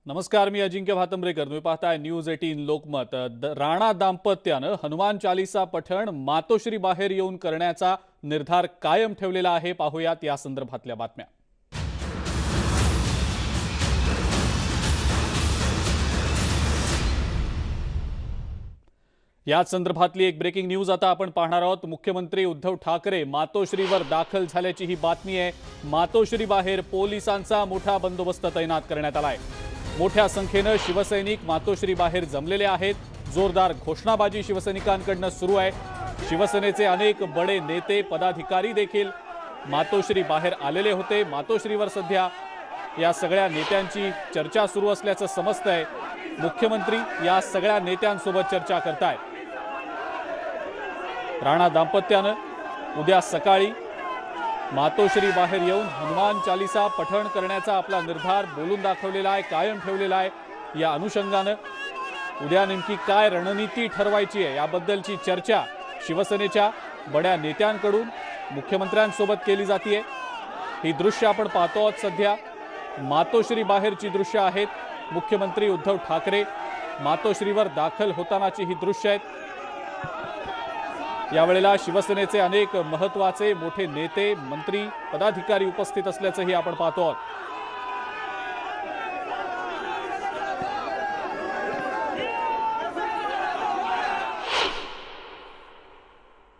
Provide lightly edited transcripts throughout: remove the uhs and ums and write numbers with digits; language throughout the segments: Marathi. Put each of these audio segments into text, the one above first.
नमस्कार, मी अजिंक्य भातंब्रेकर. तुम्ही पाहताय न्यूज 18 लोकमत. राणा दाम्पत्यानं हनुमान चालीसा पठण मातोश्री बाहेर येऊन करण्याचा निर्धार कायम ठेवलेला आहे. पाहूयात या संदर्भातल्या बातम्या. याच संदर्भातली एक ब्रेकिंग न्यूज आता आपण पाहणार आहोत. मुख्यमंत्री उद्धव ठाकरे मातोश्रीवर दाखल झाल्याची ही बातमी आहे. मातोश्री बाहेर पोलिसांचा मोठा बंदोबस्त तैनात करण्यात आलाय. मोठ्या संख्येने शिवसैनिक मातोश्री बाहेर जमलेले आहेत. जोरदार घोषणाबाजी शिवसैनिकांकडून सुरू आहे. शिवसेनेचे अनेक बडे नेते पदाधिकारी देखील मातोश्री बाहेर आलेले होते. मातोश्रीवर सध्या या सगळ्या नेत्यांची चर्चा सुरू असल्याचं समजतंय. मुख्यमंत्री या सगळ्या नेत्यांसोबत चर्चा करतायत. राणा दाम्पत्यानं उद्या सकाळी मातोश्री बाहेर येऊन हनुमान चालीसा पठण करण्याचा आपला निर्धार बोलून दाखवलेला आहे, कायम ठेवलेला आहे. या अनुषंगानं उद्या नेमकी काय रणनीती ठरवायची आहे याबद्दलची चर्चा शिवसेनेच्या बड्या नेत्यांकडून मुख्यमंत्र्यांसोबत केली जाते. ही दृश्य आपण पाहतो आहोत. सध्या मातोश्री बाहेरची दृश्य आहेत. मुख्यमंत्री उद्धव ठाकरे मातोश्रीवर दाखल होतानाची ही दृश्य आहेत. यावेळेला शिवसेनेचे अनेक महत्त्वाचे मोठे नेते, मंत्री, पदाधिकारी उपस्थित असल्याचंही आपण पाहतो आहोत.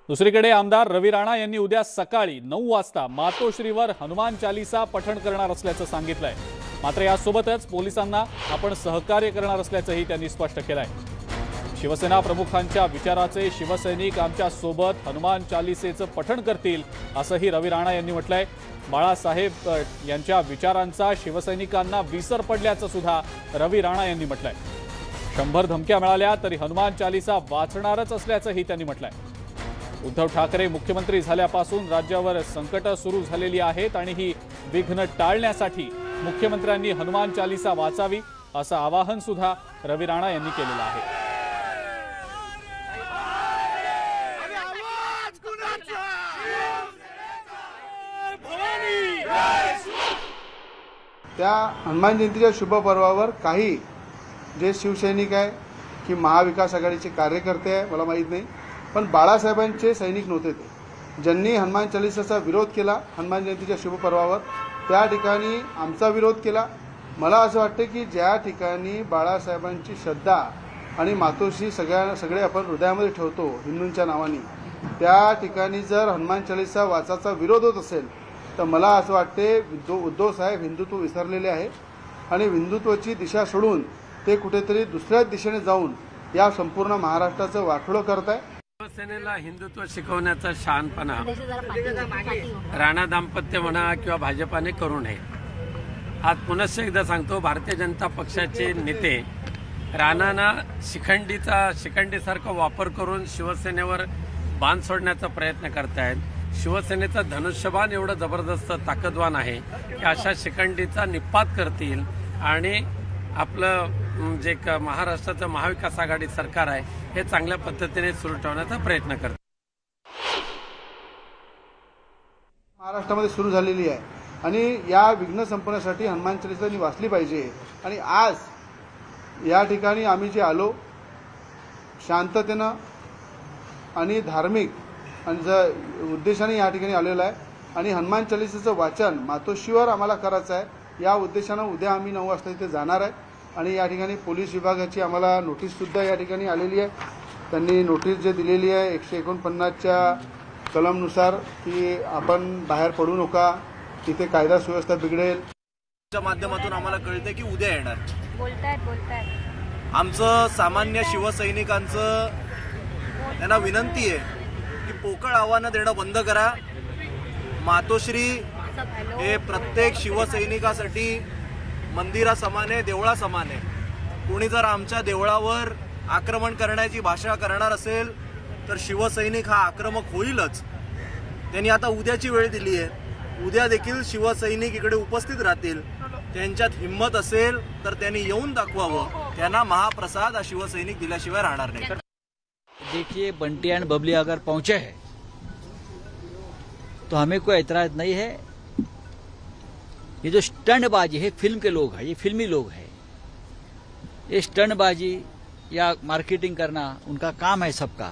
दुसरीकडे आमदार रवी राणा यांनी उद्या सकाळी 9 वाजता मातोश्रीवर हनुमान चालीसा पठण करणार असल्याचं सांगितलंय. मात्र यासोबतच पोलिसांना आपण सहकार्य करणार असल्याचंही त्यांनी स्पष्ट केलंय. शिवसेना प्रमुखांच्या विचाराचे शिवसैनिक आमच्या सोबत हनुमान चालीसेचं पठण करतील असंही रवी राणा यांनी म्हटलंय. बाळासाहेब यांच्या विचारांचा शिवसैनिकांना विसर पडल्याचं सुद्धा रवी राणा यांनी म्हटलंय. 100 धमक्या मिळाल्या तरी हनुमान चालीसा वाचणारच असल्याचंही त्यांनी म्हटलंय. उद्धव ठाकरे मुख्यमंत्री झाल्यापासून राज्यावर संकट सुरू झालेली आहेत आणि ही विघ्न टाळण्यासाठी मुख्यमंत्र्यांनी हनुमान चालीसा वाचावी असं आवाहन सुद्धा रवी राणा यांनी केलेलं आहे. त्या हनुमान जयंतीच्या शुभपर्वावर काही जे शिवसैनिक आहे की महाविकास आघाडीचे कार्यकर्ते आहे मला माहीत नाही, पण बाळासाहेबांचे सैनिक नव्हते ते ज्यांनी हनुमान चालीसाचा विरोध केला. हनुमान जयंतीच्या शुभपर्वावर त्या ठिकाणी आमचा विरोध केला. मला असं वाटतं की ज्या ठिकाणी बाळासाहेबांची श्रद्धा आणि मातोश्री सगळे आपण हृदयामध्ये ठेवतो हिंदूंच्या नावाने, त्या ठिकाणी जर हनुमान चालीसा वाचाचा विरोध होत असेल तर मला असं वाटते उद्धव साहेब हिंदुत्व विसरलेले आहे आणि हिंदुत्वाची दिशा सोडून ते कुठेतरी दुसऱ्याच दिशेने जाऊन या संपूर्ण महाराष्ट्राचं वाटोळं करत आहे. शिवसेनेला हिंदुत्व शिकवण्याचा शहाणपणा राणा दाम्पत्य म्हणा किंवा भाजपाने करू नये. आज पुनश्च एकदा सांगतो, भारतीय जनता पक्षाचे नेते राणांना शिखंडीसारखा वापर करून शिवसेनेवर बाण सोडण्याचा प्रयत्न करतायत. शिवसेनेचा धनुष्यबाण एवढं जबरदस्त ताकदवान आहे की अशा शिखंडीचा निपात करतील आणि आपलं जे महाराष्ट्राचं महाविकास आघाडी सरकार आहे हे चांगल्या पद्धतीने सुरू ठेवण्याचा प्रयत्न करतात. महाराष्ट्रामध्ये सुरू झालेली आहे आणि या विघ्न संपवण्यासाठी हनुमान चालीसा वाचली पाहिजे. आणि आज या ठिकाणी आम्ही जे आलो शांततेनं आणि धार्मिक आणि उद्देशाने या ठिकाणी आलेलो आहे आणि हनुमान चालीसाचं वाचन मातोश्रीवर आम्हाला करायचं आहे. या उद्देशानं उद्या आम्ही 9 वाजता तिथे जाणार आहे आणि या ठिकाणी पोलीस विभागाची आम्हाला नोटीससुद्धा या ठिकाणी आलेली आहे. त्यांनी नोटीस जे दिलेली आहे 149च्या कलमनुसार की आपण बाहेर पडू नका, तिथे कायदा सुव्यवस्था बिघडेल. च्या माध्यमातून आम्हाला कळते की उद्या येणार. आमचं सामान्य शिवसैनिकांचं त्यांना विनंती आहे की पोकळ आव्हानं देणं बंद करा. मातोश्री हे प्रत्येक शिवसैनिकासाठी मंदिरासमान आहे, देवळासमान आहे. कोणी जर आमच्या देवळावर आक्रमण करण्याची भाषा करणार असेल तर शिवसैनिक हा आक्रमक होईलच. त्यांनी आता उद्याची वेळ दिली आहे. उद्या देखील शिवसैनिक इकडे उपस्थित राहतील. त्यांच्यात हिम्मत असेल तर त्यांनी येऊन दाखवावं. त्यांना महाप्रसाद हा शिवसैनिक दिल्याशिवाय राहणार नाही. देखिए, बंटी एंड बबली अगर पहुंचे हैं तो हमें कोई एतराज नहीं है. ये जो स्टंटबाजी है, फिल्म के लोग हैं, ये फिल्मी लोग हैं. ये स्टंटबाजी या मार्केटिंग करना उनका काम है सबका।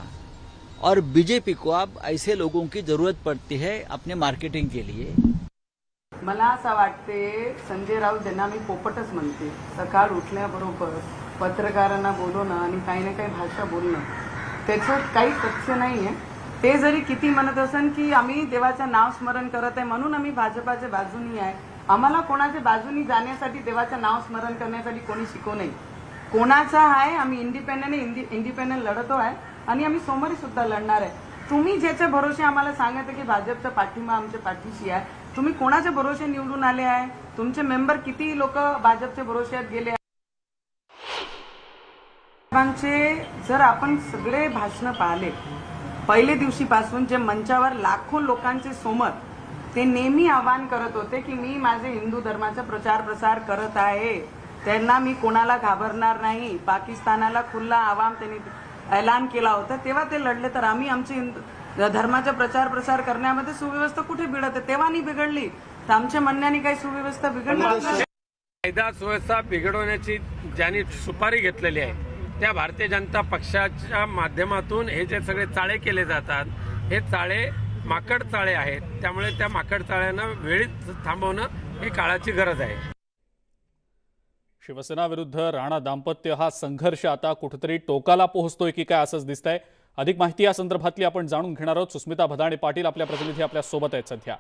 और बीजेपी को अब ऐसे लोगों की जरूरत पड़ती है अपने मार्केटिंग के लिए। मला असं वाटते संजय राऊत ज्यांना मी पोपटच म्हणते, सकाळ उठल्याबरोबर पत्रकारांना बोलवणं आणि काही ना काही भाषा बोलणं त्याच्यात काही तथ्य नाही आहे। ते जरी किती म्हणत असन की आम्ही देवाचं नाव स्मरण करत आहे म्हणून आम्ही भाजपाच्या बाजूनी आहे, आम्हाला कोणाच्या बाजूनी जाण्यासाठी देवाचं नाव स्मरण करण्यासाठी कोणी शिकवलं नाही। कोणाचा आहे आम्ही इंडिपेंडेंट लढतो आहे आणि आम्ही सोमवारी सुद्धा लढणार आहे। तुम्ही ज्याच्या भरोसे आम्हाला सांगत की भाजपचा पाठिंबा आमच्या पाठीशी आहे, तुम्ही कोणाच्या भरोसे निवडून आले आहे? तुमचे मेंबर किती लोक भाजपच्या भरोश्यात गेले? जर आपण सगळे भाषण पाहिले पहिले दिवशीपासून जे मंचावर लाखो लोकांचे समोर ते नेहमी आवाहन करत होते की मी माझे हिंदू धर्माचा प्रचार प्रसार करत आहे, त्यांना मी कोणाला घाबरणार नाही। पाकिस्तानाला खुला आवाम त्यांनी ऐलान केला होता तेव्हा ते लढले, तर आम्ही आमचे धर्माचा प्रचार प्रसार करण्यामध्ये सुव्यवस्था कुठे बिघडते तेव्हा नाही बिघडली, तर आमच्या म्हणण्याने काही सुव्यवस्था बिघडणार नाही। कायदा सुव्यवस्था बिघडवण्याची ज्यांनी सुपारी घेतलेली आहे त्या भारतीय जनता पक्षाच्या माध्यमातून हे जे सगळे चाळे केले जातात हे चाळे माकड चाळे आहेत, त्यामुळे त्या माकड चाळ्यांना वेळीच थांबवणं ही काळाची गरज आहे। शिवसेना विरुद्ध राणा दाम्पत्य हा संघर्ष आता कुठेतरी टोकाला पोहोचतोय की काय असंच दिसतंय। अधिक माहिती या संदर्भातली आपण जाणून घेणार आहोत। सुस्मिता भदाणे पाटील आपल्या प्रतिनिधी आपल्या सोबत आहेत सध्या।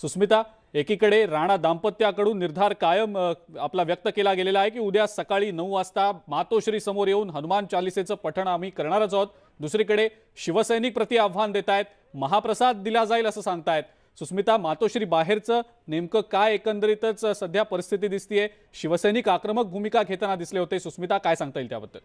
सुस्मिता, एकीकडे राणा दाम्पत्याकडून निर्धार कायम आपला व्यक्त केला गेलेला आहे की उद्या सकाळी 9 वाजता मातोश्री समोर येऊन हनुमान चालिसेचं पठण आम्ही करणारच आहोत। दुसरीकडे शिवसैनिक प्रति आव्हान देत आहेत, महाप्रसाद दिला जाईल असं सांगतायत। सुस्मिता, मातोश्री बाहेरचं नेमकं काय एकंदरीतच सध्या परिस्थिती दिसतीये? शिवसैनिक आक्रमक भूमिका घेताना दिसले होते। सुस्मिता, काय सांगता येईल त्याबद्दल?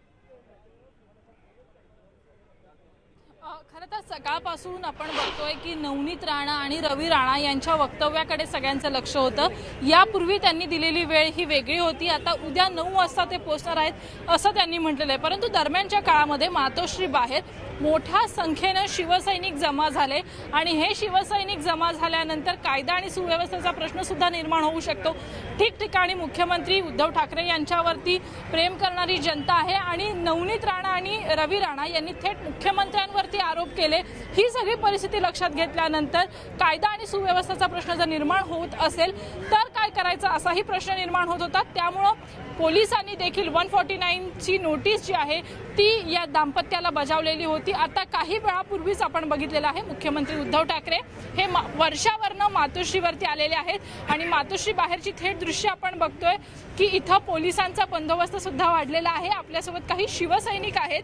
खरं तर सकाळपासून आपण बघतोय की नवनीत राणा आणि रवी राणा यांच्या वक्तव्याकडे सगळ्यांचं लक्ष होतं। यापूर्वी त्यांनी दिलेली वेळ ही वेगळी होती, आता उद्या 9 वाजता ते पोहोचणार आहेत असं त्यांनी म्हटलेलं आहे। परंतु दरम्यानच्या काळामध्ये मातोश्री बाहेर मोठ्या संख्येने शिवसैनिक जमा झाले आणि हे शिवसैनिक जमा झाल्यानंतर कायदा आणि सुव्यवस्थेचा प्रश्न सुद्धा निर्माण होऊ शकतो। ठिकठिकाणी मुख्यमंत्री उद्धव ठाकरे यांच्यावरती प्रेम करणारी जनता आहे आणि नवनीत राणा आणि रवी राणा यांनी थेट मुख्यमंत्र्यांवरती आरोप केले। ही सगळी परिस्थिती लक्षात घेतल्यानंतर कायदा आणि सुव्यवस्थेचा प्रश्न जर निर्माण होत असेल तर काय करायचं असाही प्रश्न निर्माण होत होता। त्यामुळे पोलिसांनी देखील 149 ची नोटीस जी आहे ती या दाम्पत्याला बजावलेली होती। आता काही वेळापूर्वीच आपण बघितलेलं आहे मुख्यमंत्री उद्धव ठाकरे हे वर्षावरनं मातोश्रीवरती आलेले आहेत आणि मातोश्री बाहेरची थेट दृश्य आपण बघतोय की इथं पोलिसांचा बंदोबस्त सुद्धा वाढलेला आहे। आपल्यासोबत काही शिवसैनिक आहेत।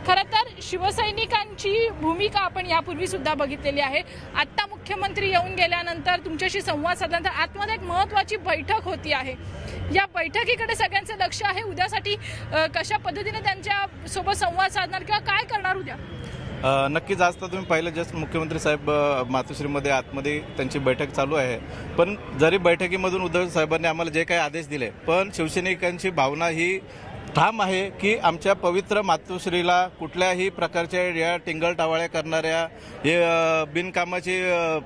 खरं तर शिवसैनिकांची भूमिका आपण यापूर्वी सुद्धा बघितलेली आहे। आता मुख्यमंत्री येऊन गेल्यानंतर तुमच्याशी संवाद साधल्यानंतर आतमध्ये एक महत्त्वाची बैठक होती आहे। या बैठकीकडे सगळ्यांचं लक्ष आहे। उद्यासाठी कशा पद्धतीने त्यांच्या सोबत संवाद साधणार किंवा काय करणार उद्या? नक्कीच आज तर तुम्ही पाहिलं जस्ट मुख्यमंत्री साहेब मातोश्रीमध्ये आतमध्ये त्यांची बैठक चालू आहे। पण जरी बैठकीमधून उद्धव साहेबांनी आम्हाला जे काही आदेश दिले पण शिवसैनिकांची भावना ही ठाम आहे की आमच्या पवित्र मातोश्रीला कुठल्याही प्रकारच्या या टिंगलटावाळ्या करणाऱ्या हे बिनकामाची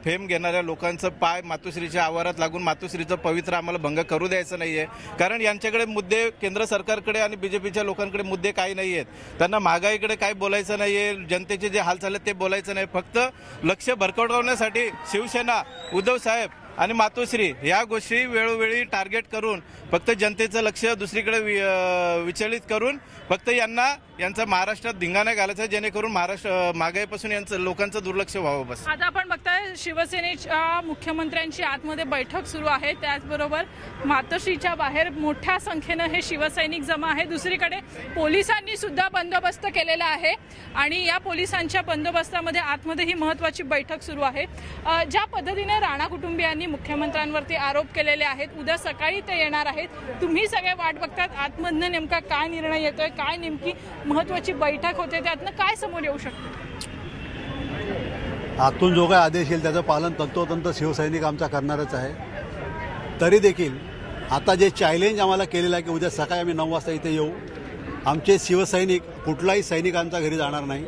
फेम घेणाऱ्या लोकांचं पाय मातोश्रीच्या आवारात लागून मातोश्रीचं पवित्र आम्हाला भंग करू द्यायचं नाही आहे। कारण यांच्याकडे मुद्दे केंद्र सरकारकडे आणि बीजेपीच्या लोकांकडे मुद्दे काही नाही आहेत। त्यांना महागाईकडे काही बोलायचं नाही आहे, जनतेचे जे हाल चालले ते बोलायचं नाही। फक्त लक्ष भरकटवण्यासाठी शिवसेना, उद्धव साहेब आणि मातोश्री या गोष्टी वेळोवेळी टार्गेट करून फक्त जनतेचं लक्ष दुसरीकडे विचलित करून फक्त यांचा महाराष्ट्रात धिंगाणा घालायचा जेणेकरून महाराष्ट्र महागाईपासून यांचं लोकांचं दुर्लक्ष व्हावं। बस आता आपण बघताय शिवसेनेच्या मुख्यमंत्र्यांची आतमध्ये बैठक सुरू आहे, त्याचबरोबर मातोश्रीच्या बाहेर मोठ्या संख्येनं हे शिवसैनिक जमा आहे। दुसरीकडे पोलिसांनी सुद्धा बंदोबस्त केलेला आहे आणि या पोलिसांच्या बंदोबस्तामध्ये आतमध्ये ही महत्त्वाची बैठक सुरू आहे। ज्या पद्धतीने राणा कुटुंबियांनी मुख्यमंत्र्यांवरती आरोप केलेले आहेत, उद्या सकाळी ते येणार आहेत। तुम्ही सगळे वाट बघतात आतमधनं नेमका काय निर्णय येतोय, काय नेमकी महत्त्वाची बैठक होते, त्यातनं काय समोर येऊ शकतं? आतून जो काही आदेश येईल त्याचं पालन तंतोतंत शिवसैनिक आमचा करणारच आहे। तरी देखील आता जे चॅलेंज आम्हाला केलेलं आहे की उद्या सकाळी आम्ही 9 वाजता इथे येऊ, आमचे शिवसैनिक कुठलाही सैनिक आमच्या घरी जाणार नाही।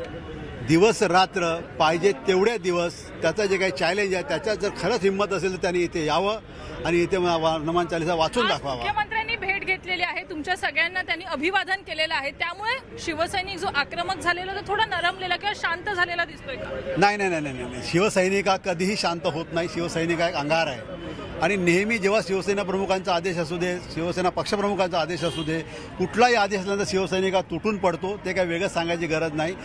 दिवस रात्र पाहिजे तेवढे दिवस त्याचं जे काही चॅलेंज आहे त्याच्यात जर खरंच हिंमत असेल तर त्यांनी इथे यावं आणि इथे हनुमान चालीसा वाचून दाखवावा। मुख्यमंत्र्यांनी भेट भेट घेतलेली आहे, तुमच्या सगळ्यांना त्यांनी अभिवादन केलेलं आहे, त्यामुळे शिवसैनिक जो आक्रमक झालेला तो थोडा नरमलेला किंवा शांत झालेला दिसतोय का? नाही नाही नाही नाही नाही. शिवसैनिक हा कधीही शांत होत नाही. शिवसैनिक हा एक अंगार आहे आणि नेहमी जेव्हा शिवसेना प्रमुखांचा आदेश असू दे, शिवसेना पक्षप्रमुखांचा आदेश असू दे, कुठलाही आदेश असल्यानंतर शिवसैनिक हा तुटून पडतो. ते काय वेगळं सांगायची गरज नाही.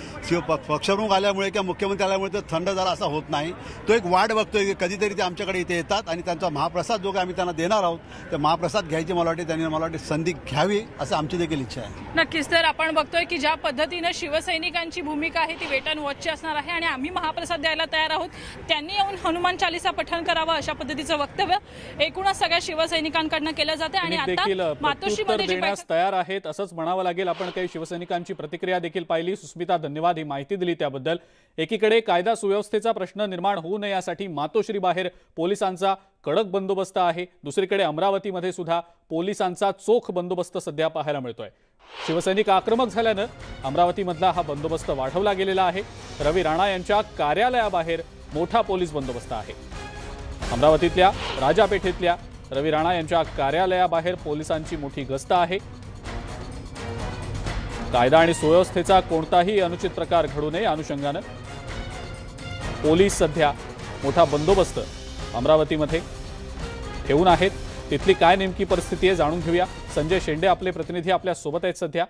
पक्षप्रमुख आल्यामुळे किंवा मुख्यमंत्री आल्यामुळे तो थंड झाला असा होत नाही. तो एक वाट बघतोय की कधीतरी ते आमच्याकडे इथे येतात आणि त्यांचा महाप्रसाद जो काय आम्ही त्यांना देणार आहोत, तर महाप्रसाद घ्यायची मला वाटते संधी घ्यावी असं आमची देखील इच्छा आहे. नक्कीच. तर आपण बघतोय की ज्या पद्धतीनं शिवसैनिकांची भूमिका आहे ती वेट अँड वॉचची असणार आहे आणि आम्ही महाप्रसाद द्यायला तयार आहोत, त्यांनी येऊन हनुमान चालीसा पठण करावं अशा पद्धतीचं वक्तव्य एकूणच सगळ्या शिवसैनिकांकडनं केलं जाते. आणि देखील आता प्रत्युत्तर मातोश्रीमध्ये जी देण्यास तयार आहेत असंच म्हणावं लागेल. आपण काही शिवसैनिकांची प्रतिक्रिया देखील पाहिली. सुस्मिता, धन्यवाद ही माहिती दिली त्याबद्दल. एकीकडे कायदा सुव्यवस्थेचा प्रश्न निर्माण होऊ नये यासाठी मातोश्री बाहेर पोलिसांचा कडक बंदोबस्त आहे. दुसरीकडे अमरावतीमध्ये सुद्धा पोलिसांचा चोख बंदोबस्त सध्या पाहायला मिळतोय. शिवसैनिक आक्रमक झाल्यानं अमरावतीमधला हा बंदोबस्त वाढवला गेलेला आहे. रवी राणा यांच्या कार्यालयाबाहेर मोठा पोलीस बंदोबस्त आहे. अमरावतीतल्या राजापेठेतल्या रवी राणा यांच्या कार्यालयाबाहेर पोलिसांची मोठी गस्त आहे. कायदा आणि सुव्यवस्थेचा कोणताही अनुचित प्रकार घडू नये या अनुषंगानं पोलीस सध्या मोठा बंदोबस्त अमरावतीमध्ये ठेवून आहेत. तिथली काय नेमकी परिस्थिती आहे जाणून घेऊया. संजय शेंडे आपले प्रतिनिधी आपल्या सोबत आहेत सध्या.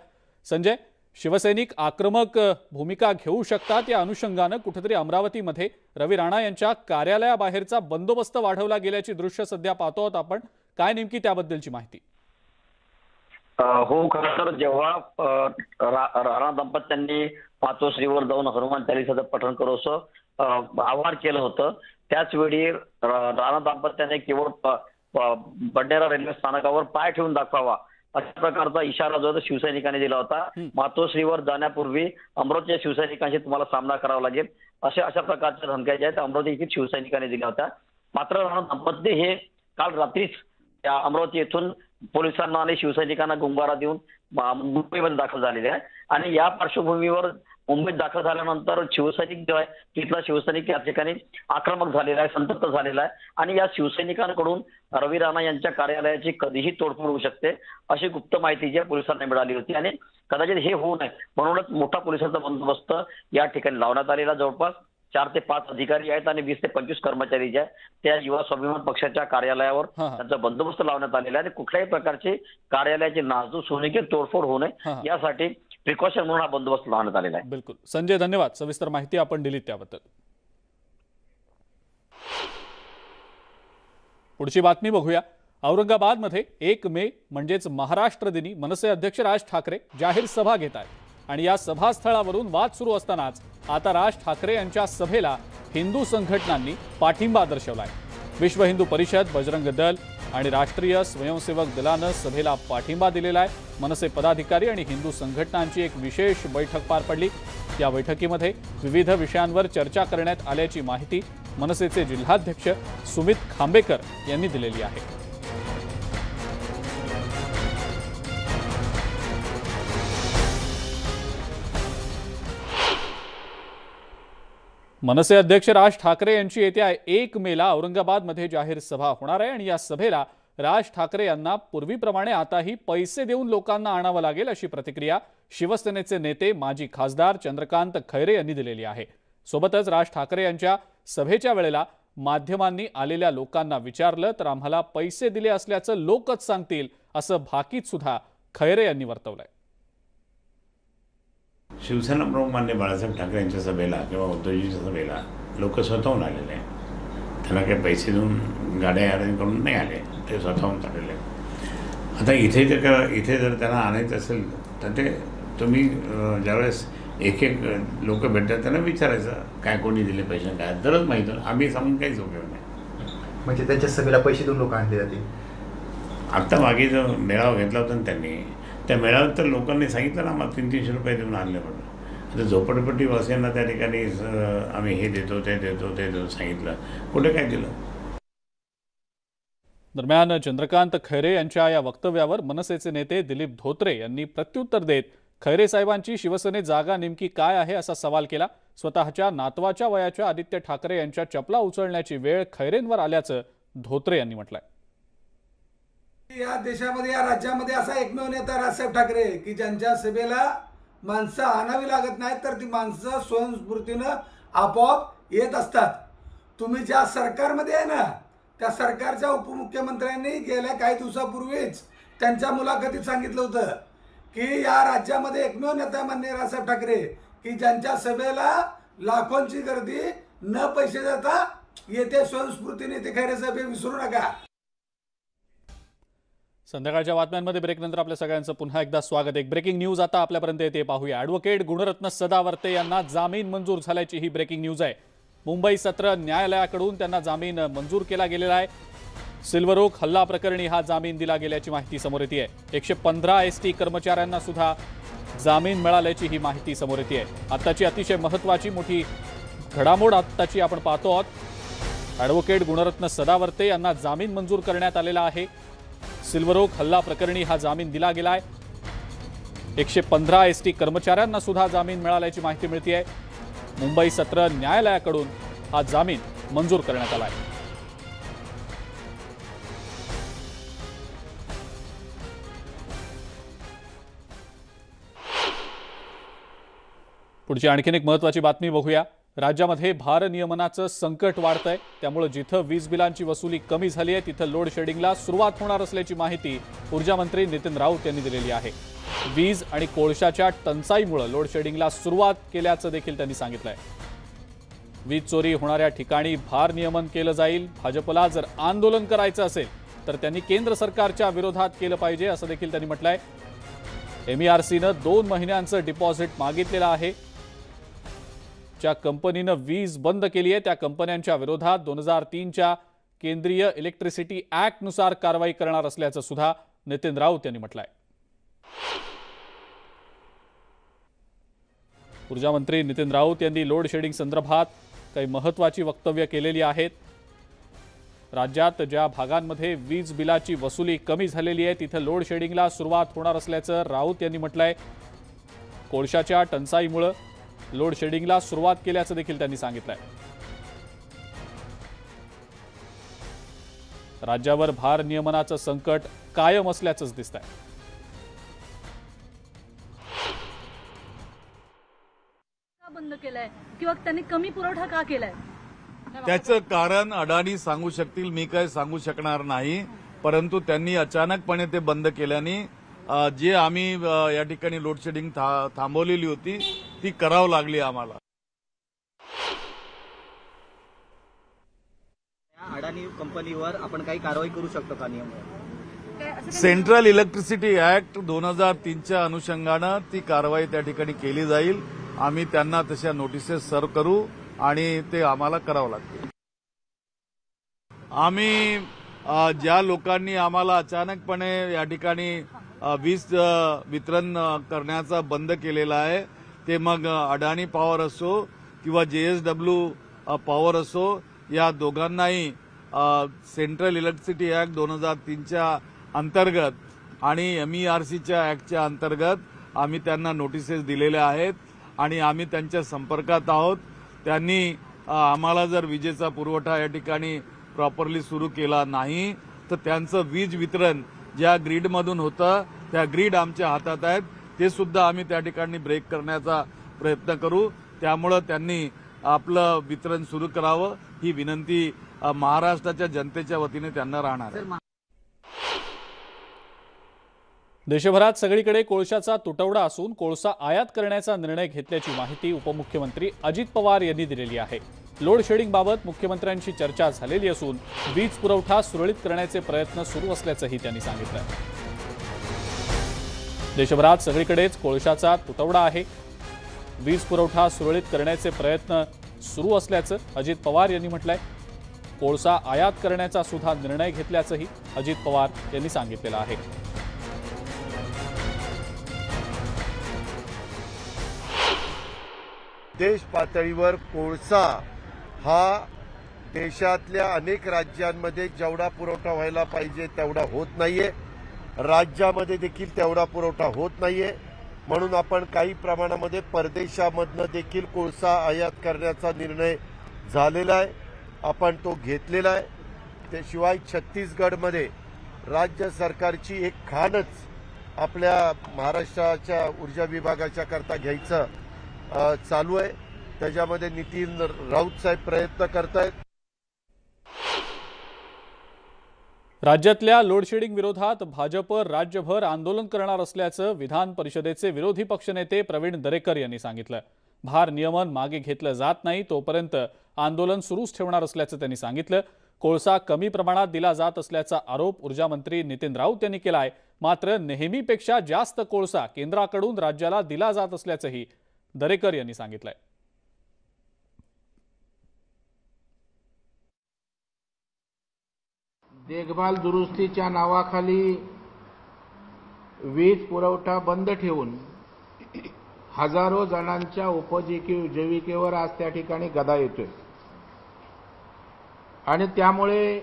संजय, शिवसैनिक आक्रमक भूमिका घेऊ शकतात या अनुषंगानं कुठेतरी अमरावतीमध्ये रवी राणा यांच्या कार्यालयाबाहेरचा बंदोबस्त वाढवला गेल्याची दृश्य सध्या पाहतो आहोत आपण. काय नेमकी त्याबद्दलची माहिती? हो, खरं तर जेव्हा राणा दाम्पत्यांनी मातोश्रीवर जाऊन हनुमान चालीसाचं पठण करोसं आवाहन केलं होतं, त्याचवेळी राणा दाम्पत्याने केवळ बंडेरा रेल्वे स्थानकावर पाय ठेवून दाखवावा अशा प्रकारचा इशारा जो शिवसैनिकांनी दिला होता. मातोश्रीवर जाण्यापूर्वी अमरावतीच्या शिवसैनिकांशी तुम्हाला सामना करावा लागेल अशा प्रकारच्या धमक्या ज्या आहेत अमरावती येथील शिवसैनिकांनी दिल्या होत्या. मात्र राणा दाम्पत्य हे काल रात्रीच त्या अमरावती येथून पोलिसांना आणि शिवसैनिकांना गुंगारा देऊन मुंबईमध्ये दाखल झालेले आहे. आणि या पार्श्वभूमीवर मुंबईत दाखल झाल्यानंतर शिवसैनिक जो आहे तिथला शिवसैनिक या ठिकाणी आक्रमक झालेला आहे, संतप्त झालेला आहे. आणि या शिवसैनिकांकडून रवी राणा यांच्या कार्यालयाची कधीही तोडफोड होऊ शकते अशी गुप्त माहिती जी पोलिसांना मिळाली होती. आणि कदाचित हे होऊ नये म्हणूनच मोठा पोलिसांचा बंदोबस्त या ठिकाणी लावण्यात आलेला. जवळपास 4 ते 5 अधिकारी आहेत आणि 20 ते 25 कर्मचारी जे आहेत त्या युवा स्वाभिमान पक्षाच्या कार्यालयावर त्यांचा बंदोबस्त लावण्यात आलेला आहे. आणि कुठल्याही प्रकारचे कार्यालयाची नासधूस होणे किंवा तोडफोड होऊ नये यासाठी प्रिकॉशन म्हणून हा बंदोबस्त लावण्यात आलेला आहे. बिलकुल संजय, धन्यवाद सविस्तर माहिती आपण दिली त्याबद्दल. पुढची बातमी बघूया. औरंगाबादमध्ये 1 मे म्हणजेच महाराष्ट्र दिनी मनसे अध्यक्ष राज ठाकरे जाहीर सभा घेत आहेत आणि या सभास्थळावरून वाद सुरू असतानाच आता राज ठाकरे यांच्या सभेला हिंदू संघटनांनी पाठिंबा दर्शवलाय. विश्व हिंदू परिषद, बजरंग दल आणि राष्ट्रीय स्वयंसेवक दलानं सभेला पाठिंबा दिलेला आहे. मनसे पदाधिकारी आणि हिंदू संघटनांची एक विशेष बैठक पार पडली. या बैठकीमध्ये विविध विषयांवर चर्चा करण्यात आल्याची माहिती मनसेचे जिल्हाध्यक्ष सुमित खांबेकर यांनी दिलेली आहे. मनसे अध्यक्ष राज ठाकरे यांची येत्या 1 मेला औरंगाबादमध्ये जाहीर सभा होणार आहे आणि या सभेला राज ठाकरे यांना पूर्वीप्रमाणे आताही पैसे देऊन लोकांना आणावं लागेल अशी प्रतिक्रिया शिवसेनेचे नेते माजी खासदार चंद्रकांत खैरे यांनी दिलेली आहे. सोबतच राज ठाकरे यांच्या सभेच्या वेळेला माध्यमांनी आलेल्या लोकांना विचारलं तर आम्हाला पैसे दिले असल्याचं लोकच सांगतील असं भाकीत सुद्धा खैरे यांनी वर्तवलंय. शिवसेना प्रमुख मान्य बाळासाहेब ठाकरे यांच्या सभेला किंवा उद्धवजींच्या सभेला लोक स्वतःहून आलेले आहेत. त्यांना काही पैसे देऊन गाड्या अरेंज करून नाही आले, ते स्वतःहून आलेले आहेत. आता इथे जर त्यांना आणायचं असेल तर ते तुम्ही ज्यावेळेस एक लोक भेटतात त्यांना विचारायचं काय कोणी दिले पैसे, काय तरच माहीत होतं. आम्ही सांगून काहीच उपयोग नाही. म्हणजे त्यांच्या सभेला पैसे देऊन लोक आणले जाते. आत्ता मागे जो मेळावा घेतला होता ना त्यांनी, त्या मेळाव्यात तर लोकांनी सांगितलं ना आम्हाला 300-300 रुपये देऊन आणले म्हणून. आता झोपडपट्टी वासियांना त्या ठिकाणी आम्ही हे देतो ते देतो सांगितलं, कुठे काय दिलं. दरम्यान चंद्रकांत खैरे यांच्या या वक्तव्यावर मनसेचे नेते दिलीप धोत्रे यांनी प्रत्युत्तर देत खैरे साहेबांची शिवसेनेत जागा नेमकी काय आहे असा सवाल केला. स्वतःच्या नातवाच्या वयाच्या आदित्य ठाकरे यांच्या चपला उचलण्याची वेळ खैरेंवर आल्याचं धोत्रे यांनी म्हटलंय. या देशामध्ये या राज्यामध्ये असा एकमेव नेता राजसाहेब ठाकरे की ज्यांच्या सभेला माणसं आणावी लागत नाहीत, तर ती माणसं स्वयंस्फूर्तीनं आपोआप येत असतात. तुम्ही ज्या सरकारमध्ये आहे ना, त्या सरकारच्या उपमुख्यमंत्र्यांनी गेल्या काही दिवसापूर्वीच त्यांच्या मुलाखतीत सांगितलं होतं की या राज्यामध्ये एकमेव नेता माननीय राजसाहेब ठाकरे की ज्यांच्या सभेला लाखोंची गर्दी न पैसे देता येते स्वयंस्फूर्तीने. ते खैरे साहेब विसरू नका. संध्याकाळच्या बातम्यांमध्ये ब्रेकनंतर आपल्या सगळ्यांचं पुन्हा एकदा स्वागत. एक ब्रेकिंग न्यूज आता आपल्यापर्यंत येते, पाहूया. ॲडव्होकेट गुणरत्न सदावर्ते यांना जामीन मंजूर झाल्याची ही ब्रेकिंग न्यूज आहे. मुंबई सत्र न्यायालयाकडून त्यांना जामीन मंजूर केला गेलेला आहे. सिल्वर ओक हल्ला प्रकरणी हा जामीन दिला गेल्याची माहिती समोर येते आहे. 115 एसटी कर्मचाऱ्यांना सुद्धा जामीन मिळाल्याची ही माहिती समोर येते आहे. आत्ताची अतिशय महत्त्वाची मोठी घडामोड आत्ताची आपण पाहतो आहोत. ॲडव्होकेट गुणरत्न सदावर्ते यांना जामीन मंजूर करण्यात आलेला आहे. सिल्वर ओक हल्ला प्रकरणी हा जामीन दिला गेलाय. 115 एसटी कर्मचाऱ्यांना सुद्धा जामीन मिळाल्याची माहिती मिळते आहे. मुंबई सत्र न्यायालयाकडून हा जामीन मंजूर करण्यात आलाय. पुढची आणखीन एक महत्त्वाची बातमी बघूया. राज्यामध्ये भारनियमनाचं संकट वाढतंय, त्यामुळे जिथं वीज बिलांची वसुली कमी झाली आहे तिथं लोड शेडिंगला सुरुवात होणार असल्याची माहिती ऊर्जा मंत्री नितीन राऊत यांनी दिलेली आहे. वीज आणि कोळशाच्या टंचाईमुळे लोड शेडिंगला सुरुवात केल्याचं देखील त्यांनी सांगितलंय. वीज चोरी होणाऱ्या ठिकाणी भारनियमन केलं जाईल. भाजपला जर आंदोलन करायचं असेल तर त्यांनी केंद्र सरकारच्या विरोधात केलं पाहिजे असं देखील त्यांनी म्हटलंय. MERCनं 2 महिन्यांचं डिपॉझिट मागितलेलं आहे. ज्या कंपनीनं वीज बंद केली आहे त्या कंपन्यांच्या विरोधात 2003च्या केंद्रीय इलेक्ट्रिसिटी ॲक्टनुसार कारवाई करणार असल्याचं सुद्धा नितीन राऊत यांनी म्हटलंय. ऊर्जा मंत्री नितीन राऊत यांनी लोड शेडिंग संदर्भात काही महत्त्वाची वक्तव्य केलेली आहेत. राज्यात ज्या भागांमध्ये वीज बिलाची वसुली कमी झालेली आहे तिथं लोड शेडिंगला सुरुवात होणार असल्याचं राऊत यांनी म्हटलंय. कोळशाच्या टंचाईमुळे लोड शेडिंगला सुरुवात केल्याचं देखील त्यांनी सांगितलंय. राज्यावर भारनियमनाचं संकट कायम असल्याचंच दिसतंय. बंद केलाय किंवा त्यांनी कमी पुरवठा का केलाय त्याचं कारण अडाणी सांगू शकतील, मी काय सांगू शकणार नाही. परंतु त्यांनी अचानकपणे ते बंद केल्याने जे आम्ही या ठिकाणी लोड शेडिंग थांबवलेली होती ती करावं लागली आम्हाला. अडाणी कंपनीवर आपण काही कारवाई करू शकतो का नियम? सेंट्रल इलेक्ट्रिसिटी ऍक्ट 2003च्या अनुषंगानं ती कारवाई त्या ठिकाणी केली जाईल. आम्ही त्यांना तशा नोटिसेस सर्व करू आणि ते आम्हाला करावं लागतील. आम्ही ज्या लोकांनी आम्हाला अचानकपणे या ठिकाणी वीज वितरण करण्याचा बंद केलेला आहे ते मग अडाणी पॉवर असो किंवा JSW पॉवर असो, या दोघांनाही सेंट्रल इलेक्ट्रिसिटी ऍक्ट 2003च्या अंतर्गत आणि MERCच्या ऍक्टच्या अंतर्गत आम्ही त्यांना नोटिसेस दिलेल्या आहेत आणि आम्ही त्यांच्या संपर्कात आहोत. त्यांनी आम्हाला जर विजेचा पुरवठा या ठिकाणी प्रॉपरली सुरू केला नाही तर त्यांचं वीज वितरण ज्या ग्रीडमधून होतं त्या ग्रीड आमच्या हातात आहेत, ते सुद्धा आम्ही त्या ठिकाणी ब्रेक करण्याचा प्रयत्न करू. त्यामुळं त्यांनी आपलं वितरण सुरू करावं ही विनंती महाराष्ट्राच्या जनतेच्या वतीने त्यांना राहणार आहे. देशभरात सगळीकडे कोळशाचा तुटवडा असून कोळसा आयात करण्याचा निर्णय घेतल्याची माहिती उपमुख्यमंत्री अजित पवार यांनी दिलेली आहे. लोड शेडिंगबाबत मुख्यमंत्र्यांशी चर्चा झालेली असून वीज पुरवठा सुरळीत करण्याचे प्रयत्न सुरू असल्याचंही त्यांनी सांगितलं. देशभरात सगळीकडेच कोळशाचा तुटवडा आहे. वीज पुरवठा सुरळीत करण्याचे प्रयत्न सुरू असल्याचं अजित पवार यांनी म्हटलंय. कोळसा आयात करण्याचा सुद्धा निर्णय घेतल्याचंही अजित पवार यांनी सांगितलेलं आहे. देश पातळीवर कोळसा हा देशातल्या अनेक राज्यांमध्ये जेवढा पुरवठा व्हायला पाहिजे तेवढा होत नाहीये. राज्यामध्ये देखील तेवढा पुरवठा होत नाहीये. म्हणून आपण काही प्रमाणामध्ये परदेशामधनं देखील कोळसा आयात करण्याचा निर्णय झालेला आहे. आपण तो घेतलेला आहे. त्याशिवाय छत्तीसगडमध्ये राज्य सरकारची एक खाणच आपल्या महाराष्ट्राच्या ऊर्जा विभागाच्या करता घ्यायचं चालू आहे। त्याच्यामध्ये नितीन राऊत साहेब प्रयत्न करतायत। राज्यातल्या लोडशेडिंग विरोधात भाजप राज्यभर आंदोलन करणार असल्याचं विधान परिषदेचे विरोधी पक्षनेते प्रवीण दरेकर यांनी सांगितलं। भार नियमन मागे घेतलं जात नाही तोपर्यंत आंदोलन सुरूच ठेवणार असल्याचं त्यांनी सांगितलं। कोळसा कमी प्रमाणात दिला जात असल्याचा आरोप ऊर्जा मंत्री नितीन राऊत यांनी केलाय। मात्र नेहमीपेक्षा जास्त कोळसा केंद्राकडून राज्याला दिला जात असल्याचंही दरेकर यांनी सांगितलंय। देखभाल दुरुस्तीच्या नावाखाली वीज पुरवठा बंद ठेवून हजारो जणांच्या उपजीविकेवर आज त्या ठिकाणी गदा येतोय आणि त्यामुळे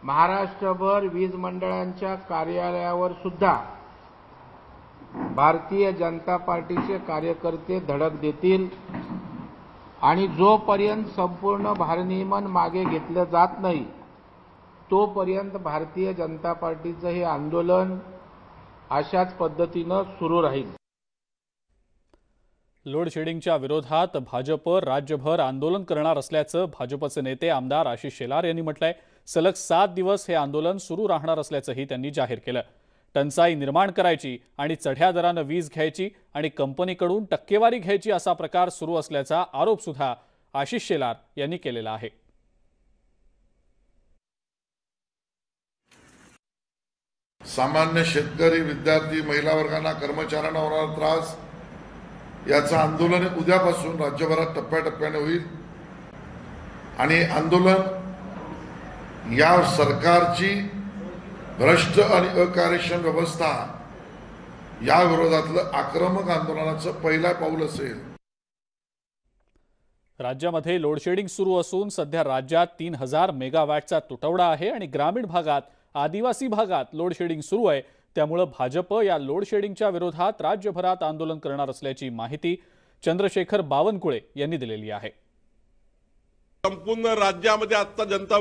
महाराष्ट्रभर वीज मंडळांच्या कार्यालयावर सुद्धा भारतीय जनता पार्टीचे कार्यकर्ते धडक देतील आणि जोपर्यंत संपूर्ण भारनियमन मागे घेतलं जात नाही तोपर्यंत भारतीय जनता पार्टीचं हे आंदोलन अशाच पद्धतीनं सुरू राहील। लोडशेडिंगच्या विरोधात भाजप राज्यभर आंदोलन करणार असल्याचं भाजपचे नेते आमदार आशिष शेलार यांनी म्हटलंय। सलग 7 दिवस हे आंदोलन सुरू राहणार असल्याचंही त्यांनी जाहीर केलं। टंचाई निर्माण करायची आणि चढ्या दरानं वीज घ्यायची आणि कंपनीकडून टक्केवारी घ्यायची असा प्रकार सुरू असल्याचा आरोप सुद्धा आशिष शेलार यांनी केलेला आहे। सामान्य शेतकरी, विद्यार्थी, महिला वर्गांना, कर्मचाऱ्यांना होणारा त्रास याचं आंदोलन उद्यापासून राज्यभरात टप्प्याटप्प्याने होईल आणि आंदोलन या सरकारची भ्रष्ट आणि अकार्यक्षम व्यवस्था या विरोधातलं आक्रमक आंदोलनाचं पहिला पाऊल असेल। राज्यामध्ये लोडशेडिंग सुरू असून सध्या राज्यात 3000 मेगावॅटचा तुटवडा आहे आणि ग्रामीण भागात, आदिवासी भागात लोडशेडिंग सुरू आहे। त्यामुळे भाजप या लोडशेडिंगच्या विरोधात राज्यभरात आंदोलन करणार असल्याची माहिती चंद्रशेखर बावनकुळे यांनी दिलेली आहे। संपूर्ण राज्यामध्ये आता जनता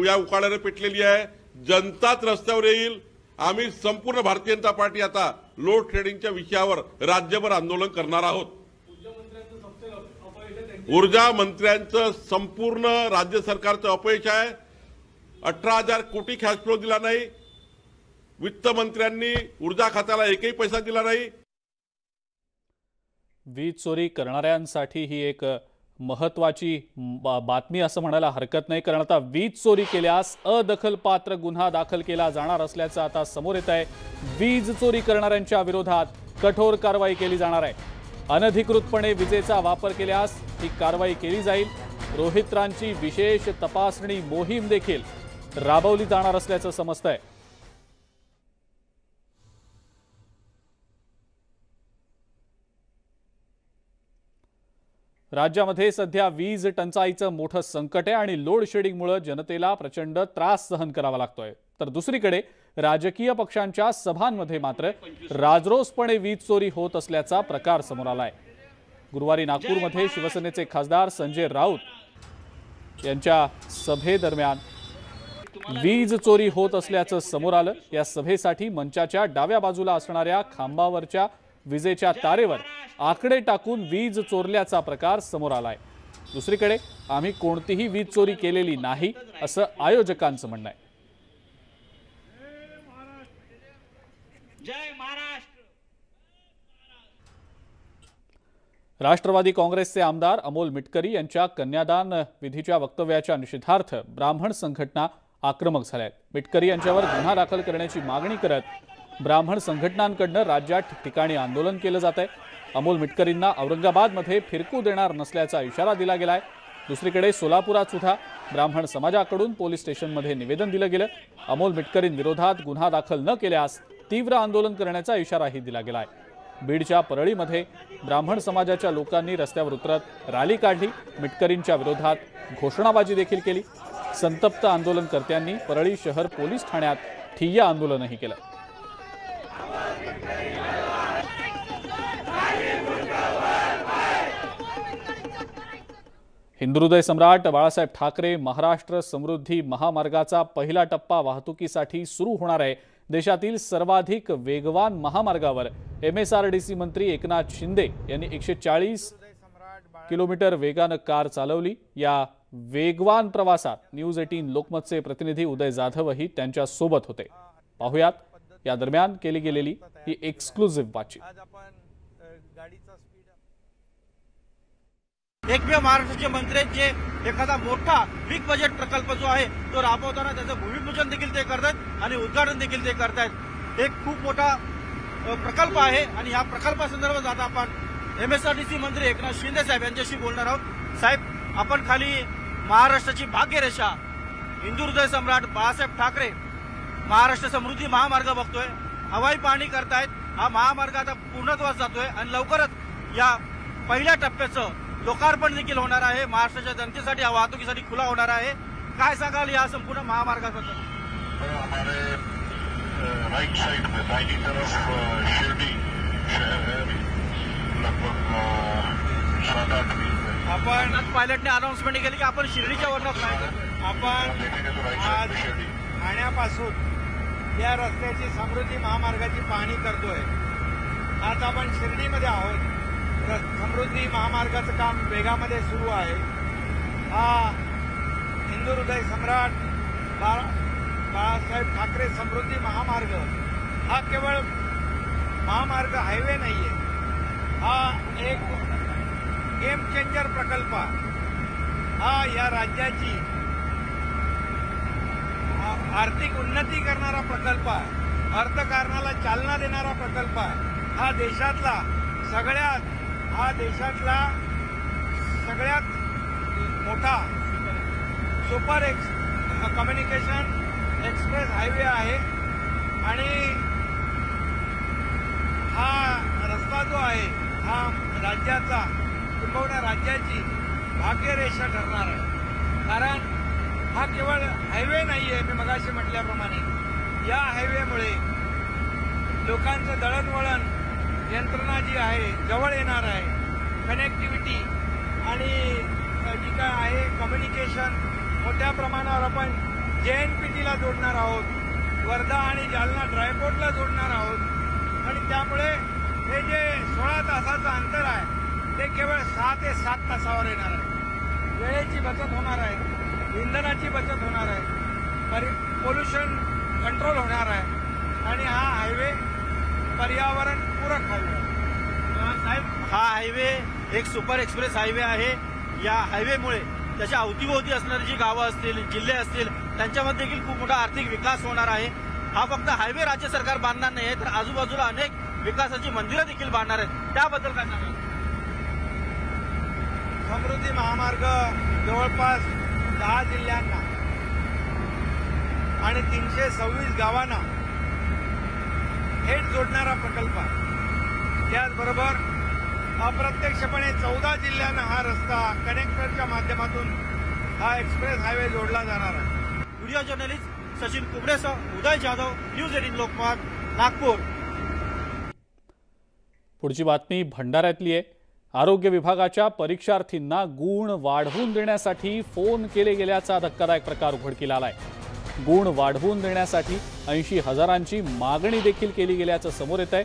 या उकाड्याने पेटलेली आहे। जनताच रस्त्यावर येईल। आम्ही संपूर्ण भारतीय जनता पार्टी आता लोड शेडिंगच्या विषयावर राज्यभर आंदोलन करणार आहोत। ऊर्जा मंत्र्यांचं संपूर्ण राज्य सरकारचं अपयश आहे। 18,000 कोटी कॅश फ्लो दिला नाही। वित्त मंत्र्यांनी ऊर्जा खात्याला एकही पैसा दिला नाही। वीज चोरी करणाऱ्यांसाठी ही एक महत्त्वाची बातमी असं म्हणायला हरकत नाही, कारण आता वीज चोरी केल्यास अदखलपात्र गुन्हा दाखल केला जाणार असल्याचं आता समोर येत आहे। वीज चोरी करणाऱ्यांच्या विरोधात कठोर कारवाई केली जाणार आहे। अनधिकृतपणे विजेचा वापर केल्यास ही कारवाई केली जाईल। रोहित्रांची विशेष तपासणी मोहीम देखील राबवली जाणार असल्याचं समजतंय। राज्यामध्ये सध्या वीज टंचाईचं मोठं संकट आहे आणि लोड शेडिंगमुळे जनतेला प्रचंड त्रास सहन करावा लागतोय। तर दुसरीकडे राजकीय पक्षांच्या सभांमध्ये मात्र राजरोसपणे वीज चोरी होत असल्याचा प्रकार समोर आलाय। गुरुवारी नागपूरमध्ये शिवसेनेचे खासदार संजय राऊत यांच्या सभेदरम्यान वीज चोरी होत असल्याचं समोर आलं। या सभेसाठी मंचाच्या डाव्या बाजूला असणाऱ्या खांबावरच्या विजेच्या तारेवर आकडे टाकून वीज चोरल्याचा प्रकार समोर आलाय। दुसरीकडे आम्ही कोणतीही वीज चोरी केलेली नाही असं आयोजकांचं म्हणणं आहे। राष्ट्रवादी काँग्रेसचे आमदार अमोल मिटकरी यांच्या कन्यादान विधीच्या वक्तव्याच्या निषेधार्थ ब्राह्मण संघटना आक्रमक झाल्या आहेत। मिटकरी यांच्यावर गुन्हा दाखल करण्याची मागणी करत ब्राह्मण संघटनांकडून राज्यात ठिकठिकाणी आंदोलन केलं जात आहे। अमोल मिटकरींना औरंगाबादमध्ये फिरकू देणार नसल्याचा इशारा दिला गेलाय। दुसरीकडे सोलापुरात सुद्धा ब्राह्मण समाजाकडून पोलीस स्टेशनमध्ये निवेदन दिलं गेलं। अमोल मिटकरींविरोधात गुन्हा दाखल न केल्यास तीव्र आंदोलन करण्याचा इशाराही दिला गेलाय। बीडच्या परळीमध्ये ब्राह्मण समाजाच्या लोकांनी रस्त्यावर उतरत रॅली काढली। मिटकरींच्या विरोधात घोषणाबाजी देखील केली। संतप्त आंदोलनकर्त्यांनी परळी शहर पोलीस ठाण्यात ठिय्या आंदोलनही केलं। हिंदुहृदय सम्राट बाळासाहेब ठाकरे महाराष्ट्र समृद्धी महामार्गाचा पहिला टप्पा वाहतुकीसाठी सुरू होणार आहे। देशातील सर्वाधिक वेगवान महामार्गावर MSRDC मंत्री एकनाथ शिंदे यांनी 140 किलोमीटर वेगानं कार चालवली। या वेगवान प्रवासात न्यूज 18 लोकमतचे प्रतिनिधी उदय जाधवही त्यांच्या सोबत होते। पाहुयात या दरम्यान केली गेलेली ही एक्सक्लुझिव्ह बातचीत। एकमेव महाराष्ट्राचे मंत्री जे एखादा मोठा बिग बजेट प्रकल्प जो आहे तो राबवताना त्याचं भूमिपूजन देखील ते करतात आणि उद्घाटन देखील ते करतात। एक खूप मोठा प्रकल्प आहे आणि या प्रकल्पासंदर्भात आता आपण MSRDC मंत्री एकनाथ शिंदे साहेब यांच्याशी बोलणार आहोत। साहेब, आपण खाली महाराष्ट्राची भाग्यरेषा हिंदुहृदय सम्राट बाळासाहेब ठाकरे महाराष्ट्र समृद्धी महामार्ग बघतोय, हवाई पाहणी करतायत। हा महामार्ग आता पूर्णत्वास जातोय आणि लवकरच या पहिल्या टप्प्याचं लोकार्पण देखील होणार आहे। महाराष्ट्राच्या जनतेसाठी वाहतुकीसाठी खुला होणार आहे। काय सांगाल या संपूर्ण महामार्गाचं? हमारे राइट साइड में दाहिनी तरफ शिरडी शहर है, लगभग 7-8 मील। आपण पायलटने अनाउन्समेंट केली की आपण शिर्डीच्या वरनं आपण आज ठाण्यापासून या रस्त्याची समृद्धी महामार्गाची पाहणी करतोय। आज आपण शिर्डीमध्ये आहोत। समृद्धी महामार्गाचं काम वेगामध्ये सुरू आहे। हा हिंदुहृदय सम्राट बाळासाहेब ठाकरे समृद्धी महामार्ग हा केवळ महामार्ग हायवे नाहीये, हा एक गेम चेंजर प्रकल्प आहे। हा या राज्याची आर्थिक उन्नती करणारा प्रकल्प आहे, अर्थकारणाला चालना देणारा प्रकल्प आहे। हा देशातला सगळ्यात मोठा सुपर कम्युनिकेशन एक्सप्रेस हायवे आहे आणि हा रस्ता जो आहे हा राज्याचा किंबहुना राज्याची भाग्यरेषा ठरणार आहे। कारण हा केवळ हायवे नाहीये, मी मगाशी म्हटल्याप्रमाणे या हायवेमुळे लोकांचं दळणवळण यंत्रणा जी आहे जवळ येणार आहे। कनेक्टिव्हिटी आणि जी काय आहे कम्युनिकेशन मोठ्या प्रमाणावर आपण JNPTला जोडणार आहोत, वर्धा आणि जालना ड्रायपोर्टला जोडणार आहोत आणि त्यामुळे हे जे 16 तासाचं अंतर आहे ते केवळ 6 ते 7 तासावर येणार आहे। वेळेची बचत होणार आहे, इंधनाची बचत होणार आहे, पोल्युशन कंट्रोल होणार आहे आणि हा हायवे पर्यावरण पूरक हायवे। हा हायवे एक सुपर एक्सप्रेस हायवे आहे। या हायवेमुळे त्याच्या अवतीभोवती असणारी जी गावं असतील, जिल्हे असतील, त्यांच्यामध्ये देखील खूप मोठा आर्थिक विकास होणार आहे। हा फक्त हायवे राज्य सरकार बांधणार नाही तर आजूबाजूला अनेक विकासाची मंदिरं देखील बांधणार आहेत। त्याबद्दल काय सांगाल? समृद्धी महामार्ग जवळपास 10 जिल्ह्यांना आणि 326 गावांना थेट जोडणारा प्रकल्प आहे। त्याचबरोबर अप्रत्यक्षपणे 14 जिल्ह्यांना हा रस्ता कनेक्टरच्या माध्यमातून हा एक्सप्रेस हायवे जोडला जाणार आहे। व्हिडिओ जर्नलिस्ट सचिन कुबडेसह उदय जाधव, न्यूज 18 लोकमत, नागपूर। पुढची बातमी भंडाऱ्यातली आहे। आरोग्य विभागाच्या परीक्षार्थींना गुण वाढवून देण्यासाठी फोन केले गेल्याचा धक्कादायक प्रकार उघडकीला आलाय। गुण वाढवून देण्यासाठी 80,000ची मागणी देखील केली गेल्याचं समोर येत आहे।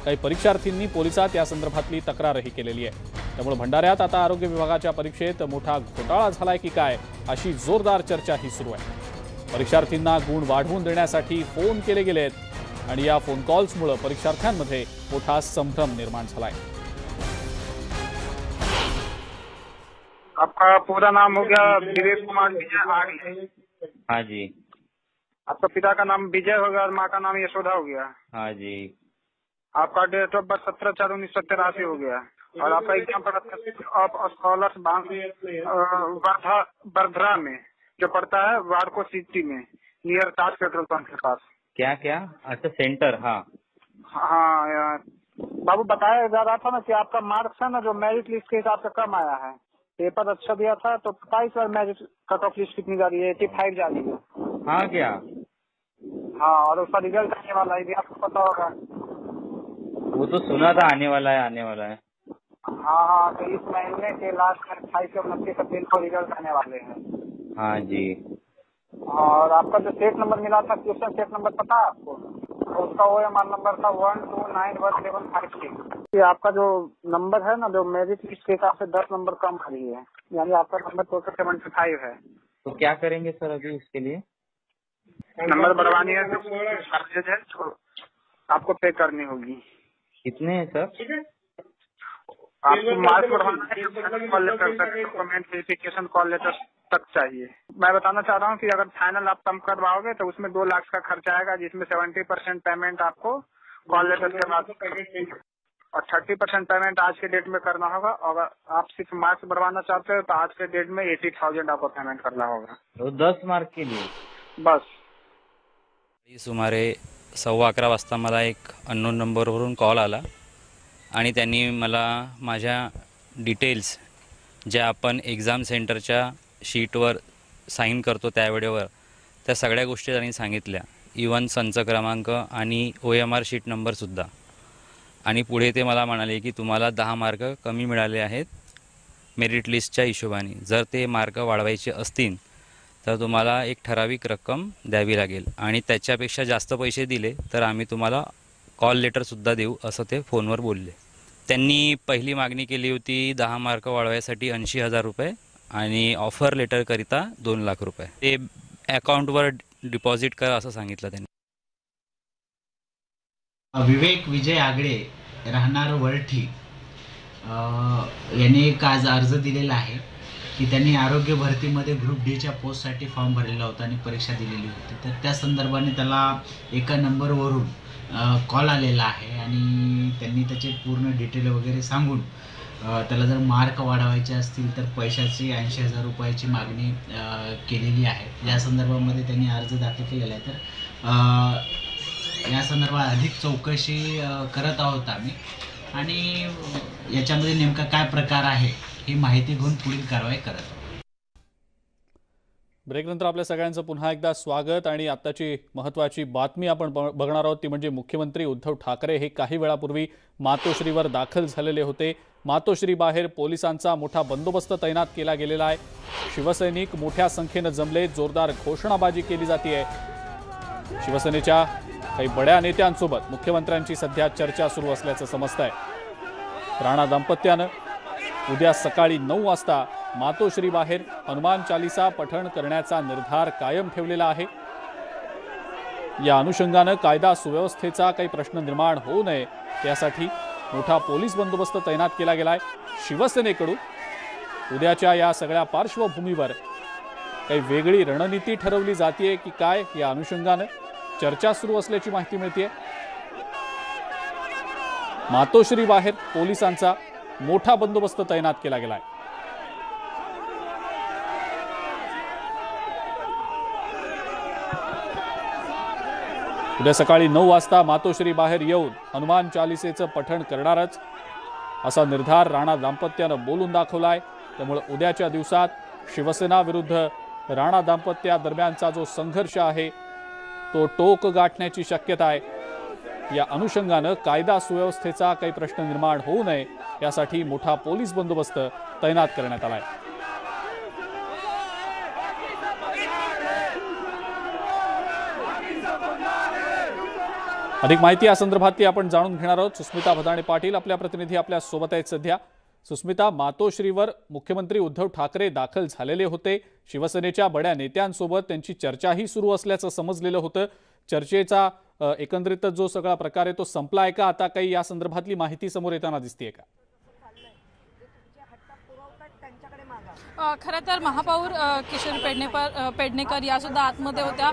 काही परीक्षार्थींनी पोलिसात या संदर्भातली तक्रारही केलेली आहे। त्यामुळे भंडाऱ्यात आता आरोग्य विभागाच्या परीक्षेत मोठा घोटाळा झालाय की काय अशी जोरदार चर्चाही सुरू आहे। परीक्षार्थींना गुण वाढवून देण्यासाठी फोन केले गेलेत आणि या फोन कॉल्समुळे परीक्षार्थ्यांमध्ये मोठा संभ्रम निर्माण झालाय। आपका पूरा नाम हो गया विवेक कुमार विजय आर्य? हाँ जी। आपका पिता का नाम विजय हो गया और माँ का नाम यशोदा हो गया? हाँ जी। आपका डेट ऑफ बर्थ 17/4/1983 हो गया और आपका एग्जाम पड़ा ऑफ स्कॉलर्स वर्धा में जो पड़ता है वार्को सिटी में नियर ताज पेट्रोल पंप के पास। क्या क्या? अच्छा, सेंटर। हाँ हाँ यार बाबू, बताया जा रहा था ना कि आपका मार्क्स है ना जो मेरिट लिस्ट के हिसाब से कम आया है। पेपर अच्छा दिया था तो 22 बार मेरिट कट ऑफ लिस्ट कितनी जा रही है? 85 जा रही है। हाँ क्या? हाँ, और उसका रिजल्ट आने वाला है, भी आपको पता होगा। वो तो सुना था आने वाला है। हाँ, तो इस महीने के लास्ट में 28 और 29 अप्रैल को रिजल्ट आने वाले हैं। हाँ जी। और आपका जो सेट नंबर मिला था, क्वेश्चन सेट नंबर पता है आपको? तो उसका OMR नंबर था 1291756। ये आपका जो नंबर है ना, जो मेरिट लिस्ट के हिसाब से 10 नंबर कम आ रही है, यानी आपका नंबर टोटल 75 है। तो क्या करेंगे सर अभी उसके लिए? नंबर बढ़वानी है तो आपको पे करनी होगी। कितने हैं सर? आपको मार्क्स बढ़वाना है, कॉल लेटर तक, डॉक्यूमेंट वेरिफिकेशन कॉल लेटर तक चाहिए। मैं बताना चाह रहा हूँ कि अगर फाइनल आप कम करवाओगे तो उसमें 2 लाख का खर्चा आएगा, जिसमें 70% पेमेंट आपको कॉल लेटर के बाद और 30% पेमेंट आज के डेट में करना होगा। अगर आप सिर्फ मार्क्स बढ़वाना चाहते हो तो आज के डेट में 80,000 आपको पेमेंट करना होगा। तो 10 मार्क के लिए बस। सुमारे 11:15 वाजता मला एक अननोन नंबरवरून कॉल आला आणि त्यांनी मला माझ्या डिटेल्स ज्या आपण एक्झाम सेंटरच्या शीटवर साईन करतो त्यावेळेवर त्या सगळ्या गोष्टी त्यांनी सांगितल्या, इवन संच क्रमांक आणि OMR शीट नंबरसुद्धा. आणि पुढे ते मला म्हणाले की तुम्हाला 10 मार्क कमी मिळाले आहेत मेरिट लिस्टच्या हिशोबाने. जर ते मार्क वाढवायचे असतील तर तुम्हाला एक ठराविक रक्कम द्यावी लागेल आणि त्याच्यापेक्षा जास्त पैसे दिले तर आम्ही तुम्हाला कॉल लेटरसुद्धा देऊ, असं ते फोनवर बोलले. त्यांनी पहिली मागणी केली होती 10 मार्क वाढवायसाठी 80,000 रुपये आणि ऑफर लेटरकरिता 2 लाख रुपये ते अकाउंटवर डिपॉझिट करा असं सांगितलं त्यांनी. विवेक विजय आगळे राहणार वरठी यांनी एक आज अर्ज दिलेला आहे की त्यांनी आरोग्य भरतीमध्ये ग्रुप डीच्या पोस्टसाठी फॉर्म भरलेला होता आणि परीक्षा दिलेली होती. तर त्या संदर्भाने त्याला एका नंबरवरून कॉल आलेला आहे आणि त्यांनी त्याचे पूर्ण डिटेल वगैरे सांगून त्याला जर मार्क वाढवायचे असतील तर पैशाची 80,000 रुपयाची मागणी केलेली आहे. या संदर्भामध्ये त्यांनी अर्ज दाखल केलेला आहे. तर या संदर्भात अधिक चौकशी करत आहोत आम्ही आणि याच्यामध्ये नेमका काय प्रकार आहे ही माहिती घेऊन पुढील कारवाई करत आहोत. ब्रेकनंतर आपल्या सगळ्यांचं पुन्हा एकदा स्वागत आणि आत्ताची महत्त्वाची बातमी आपण बघणार आहोत ती म्हणजे मुख्यमंत्री उद्धव ठाकरे हे काही वेळापूर्वी मातोश्रीवर दाखल झालेले होते. मातोश्री बाहेर पोलिसांचा मोठा बंदोबस्त तैनात केला गेलेला आहे. शिवसैनिक मोठ्या संख्येनं जमले, जोरदार घोषणाबाजी केली जाते. शिवसेनेच्या काही बड्या नेत्यांसोबत मुख्यमंत्र्यांची सध्या चर्चा सुरू असल्याचं समजतंय. राणा दाम्पत्यानं उद्या सकाळी 9 वाजता मातोश्री बाहेर हनुमान चालीसा पठण करण्याचा निर्धार कायम ठेवलेला आहे. या अनुषंगानं कायदा सुव्यवस्थेचा काही प्रश्न निर्माण होऊ नये यासाठी मोठा पोलीस बंदोबस्त तैनात केला गेलाय. शिवसेनेकडून उद्याच्या या सगळ्या पार्श्वभूमीवर काही वेगळी रणनीती ठरवली जाते की काय या अनुषंगानं चर्चा सुरू असल्याची माहिती मिळते. मातोश्री बाहेर पोलिसांचा मोठा बंदोबस्त तैनात केला गेलाय. उद्या सकाळी 9 वाजता मातोश्री बाहेर येऊन हनुमान चालिसेचं पठण करणारच असा निर्धार राणा दाम्पत्यानं बोलून दाखवलाय. त्यामुळे उद्याच्या दिवसात शिवसेना विरुद्ध राणा दाम्पत्यादरम्यानचा जो संघर्ष आहे तो टोक गाठण्याची शक्यता आहे. या अनुषंगानं कायदा सुव्यवस्थेचा काही प्रश्न निर्माण होऊ नये यासाठी मोठा पोलीस बंदोबस्त तैनात करण्यात आलाय. अधिक माहिती या संदर्भातली आपण जाणून घेणार आहोत. सुस्मिता भदाणे पाटील आपल्या प्रतिनिधी आपल्या सोबत आहेत सध्या. सुस्मिता, मातोश्रीवर मुख्यमंत्री उद्धव ठाकरे दाखल झालेले होते. शिवसेनेच्या बड्या नेत्यांसोबत त्यांची चर्चाही सुरू असल्याचं समजलेलं होतं. चर्चेचा एकंदरीत जो सगळा प्रकार आहे तो संपलाय का? आता काही या संदर्भातली माहिती समोर येताना दिसतेय का? खरं तर महापौर किशोरी पेडणेकर या सुद्धा आतमध्ये होत्या.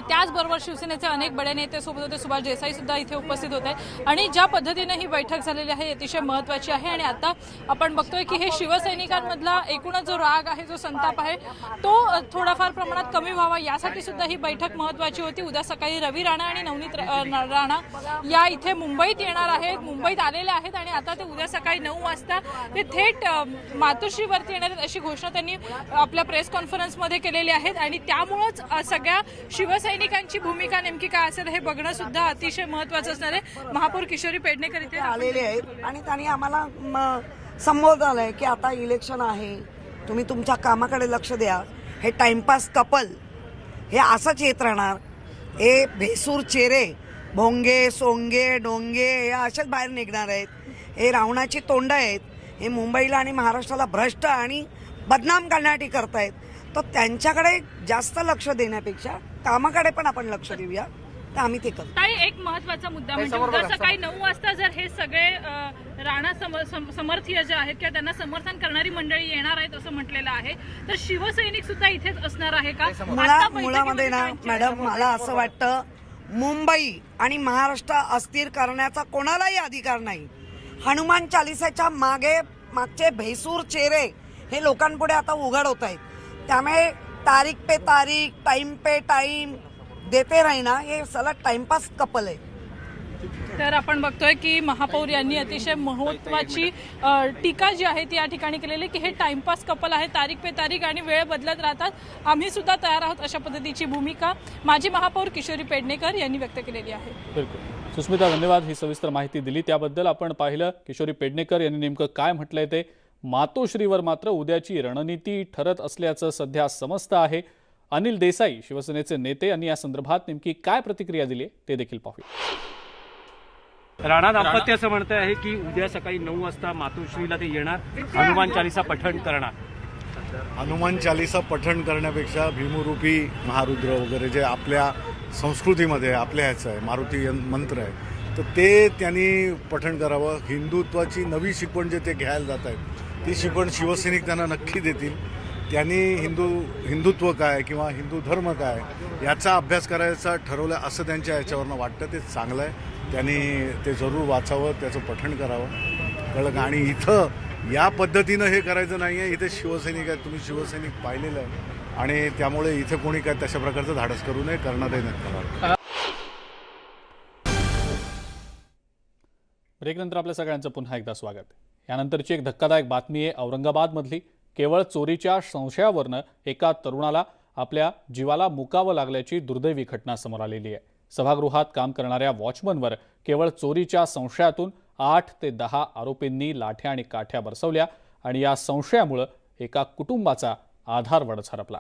त्याचबरोबर शिवसेनेचे अनेक बडे नेते सोबत होते. सुभाष देसाई सुद्धा इथे उपस्थित होते आणि ज्या पद्धतीने ही बैठक झालेली आहे अतिशय महत्त्वाची आहे. आणि आता आपण बघतोय की हे शिवसैनिकांमधला एकूणच जो राग आहे, जो संताप आहे तो थोडाफार प्रमाणात कमी व्हावा यासाठी सुद्धा ही बैठक महत्त्वाची होती. उद्या सकाळी रवी राणा आणि नवनीत राणा या इथे मुंबईत येणार आहेत, मुंबईत आलेले आहेत आणि आता ते उद्या सकाळी 9 वाजता ते थेट मातोश्रीवरती येणार आहेत अशी घोषणा त्यांनी आपल्या प्रेस कॉन्फरन्समध्ये केलेली आहे. आणि त्यामुळेच सगळ्या शिवसैनिकांची भूमिका नेमकी काय असेल हे बघणं सुद्धा अतिशय महत्त्वाचं असणार आहे. महापौर किशोरी पेडणेकर इथे आलेले आहेत आणि त्यांनी आम्हाला संबोधन आहे की आता इलेक्शन आहे, तुम्ही तुमच्या कामाकडे लक्ष द्या. हे टाइमपास कपल हे असंच येत राहणार. हे भेसूर चेहरे, भोंगे सोंगे डोंगे हे असेच बाहेर निघणार आहेत. हे रावणाची तोंड आहेत. हे मुंबईला आणि महाराष्ट्राला भ्रष्ट आणि बदनाम करण्यासाठी करतायत. तर त्यांच्याकडे जास्त लक्ष देण्यापेक्षा कामाकडे पण आपण लक्ष देऊया, तर आम्ही ते करू. ताई, एक महत्त्वाचा मुद्दा म्हणजे उद्या सकाळी 9 वाजता जर हे सगळे राणा समर्थीय जे आहेत किंवा त्यांना समर्थन करणारी मंडळी येणार आहेत असं म्हटलेलं आहे, तर शिवसैनिक सुद्धा इथेच असणार आहे का? मुळामध्ये ना मॅडम, मला असं वाटतं मुंबई आणि महाराष्ट्र अस्थिर करण्याचा कोणालाही अधिकार नाही. हनुमान चालिसाच्या मागचे भेसूर चेहरे हे लोकांपुढे आता उघड होत आहेत. त्यामुळे तारीख पे तारीख, टाइम पे टाइम देते राहिना हे सलग टाइमपास कपल आहे. तर आपण बघतोय की महापौर यांनी अतिशय महत्त्वाची टीका जी आहे ती या ठिकाणी केलेली की हे टाइमपास कपल आहे, तारीख पे तारीख आणि वेळ बदलत राहतात, आम्ही सुद्धा तयार आहोत अशा पद्धतीची भूमिका माजी महापौर किशोरी पेडणेकर यांनी व्यक्त केलेली आहे. बिलकुल सुस्मिता, धन्यवाद ही सविस्तर माहिती दिली त्याबद्दल. आपण पाहिलं किशोरी पेडणेकर यांनी नेमकं काय म्हटलंय ते. मातोश्रीवर मात्र उद्याची रणनीती ठरत असल्याचं सध्या समजतं आहे. अनिल देसाई शिवसेनेचे नेते यांनी या संदर्भात नेमकी काय प्रतिक्रिया दिली ते देखील पाहूया. राणा दाम्पत्य असं म्हणते आहे की उद्या सकाळी 9 वाजता मातोश्रीला ते येणार, हनुमान चालिसा पठण करणार. हनुमान चालिसा पठण करण्यापेक्षा भीमरूपी महारुद्र वगैरे जे आपल्या संस्कृतीमध्ये आपल्या ह्याचं आहे, मारुती मंत्र आहे, तर ते त्यांनी पठण करावं. हिंदुत्वाची नवी शिकवण जे ते घ्यायला जात आहेत ती शिकवण शिवसैनिक त्यांना नक्की देतील. त्यांनी हिंदुत्व काय किंवा हिंदू धर्म काय याचा अभ्यास करायचा ठरवलं असं त्यांच्या याच्यावरनं वाटतं. ते चांगलं आहे, त्यांनी ते जरूर वाचावं, त्याचं पठण करावं, कळलं का? आणि इथं या पद्धतीनं हे करायचं नाही आहे. इथे शिवसैनिक आहेत, तुम्ही शिवसैनिक पाहिलेलं आहे, आणि त्यामुळे इथे कोणी काय तशा प्रकारचं धाडस करू नये, करणारही नाही. ब्रेकनंतर आपल्या सगळ्यांचं पुन्हा एकदा स्वागत. यानंतरची एक धक्कादायक बातमी आहे औरंगाबादमधली. केवळ चोरीच्या संशयावरनं एका तरुणाला आपल्या जीवाला मुकावं लागल्याची दुर्दैवी घटना समोर आलेली आहे. सभागृहात काम करणाऱ्या वॉचमनवर केवळ चोरीच्या संशयातून 8 ते 10 आरोपींनी लाठ्या आणि काठ्या बरसवल्या आणि या संशयामुळे एका कुटुंबाचा आधारवडच हरपला.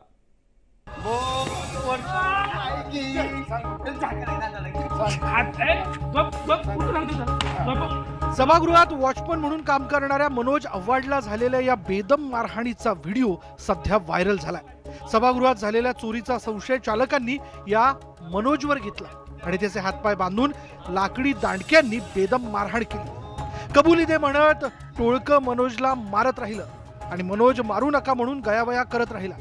सभागृहात वॉचमन म्हणून काम करणाऱ्या मनोज आव्हाडला झालेल्या या बेदम मारहाणीचा व्हिडिओ सध्या व्हायरल झालाय. सभागृहात झालेल्या चोरीचा संशय चालकांनी या मनोजवर घेतला आणि त्याचे हातपाय बांधून लाकडी दांडक्यांनी बेदम मारहाण केली. कबुली दे म्हणत टोळकं मनोजला मारत राहिलं आणि मनोज मारू नका म्हणून गयावया करत राहिला,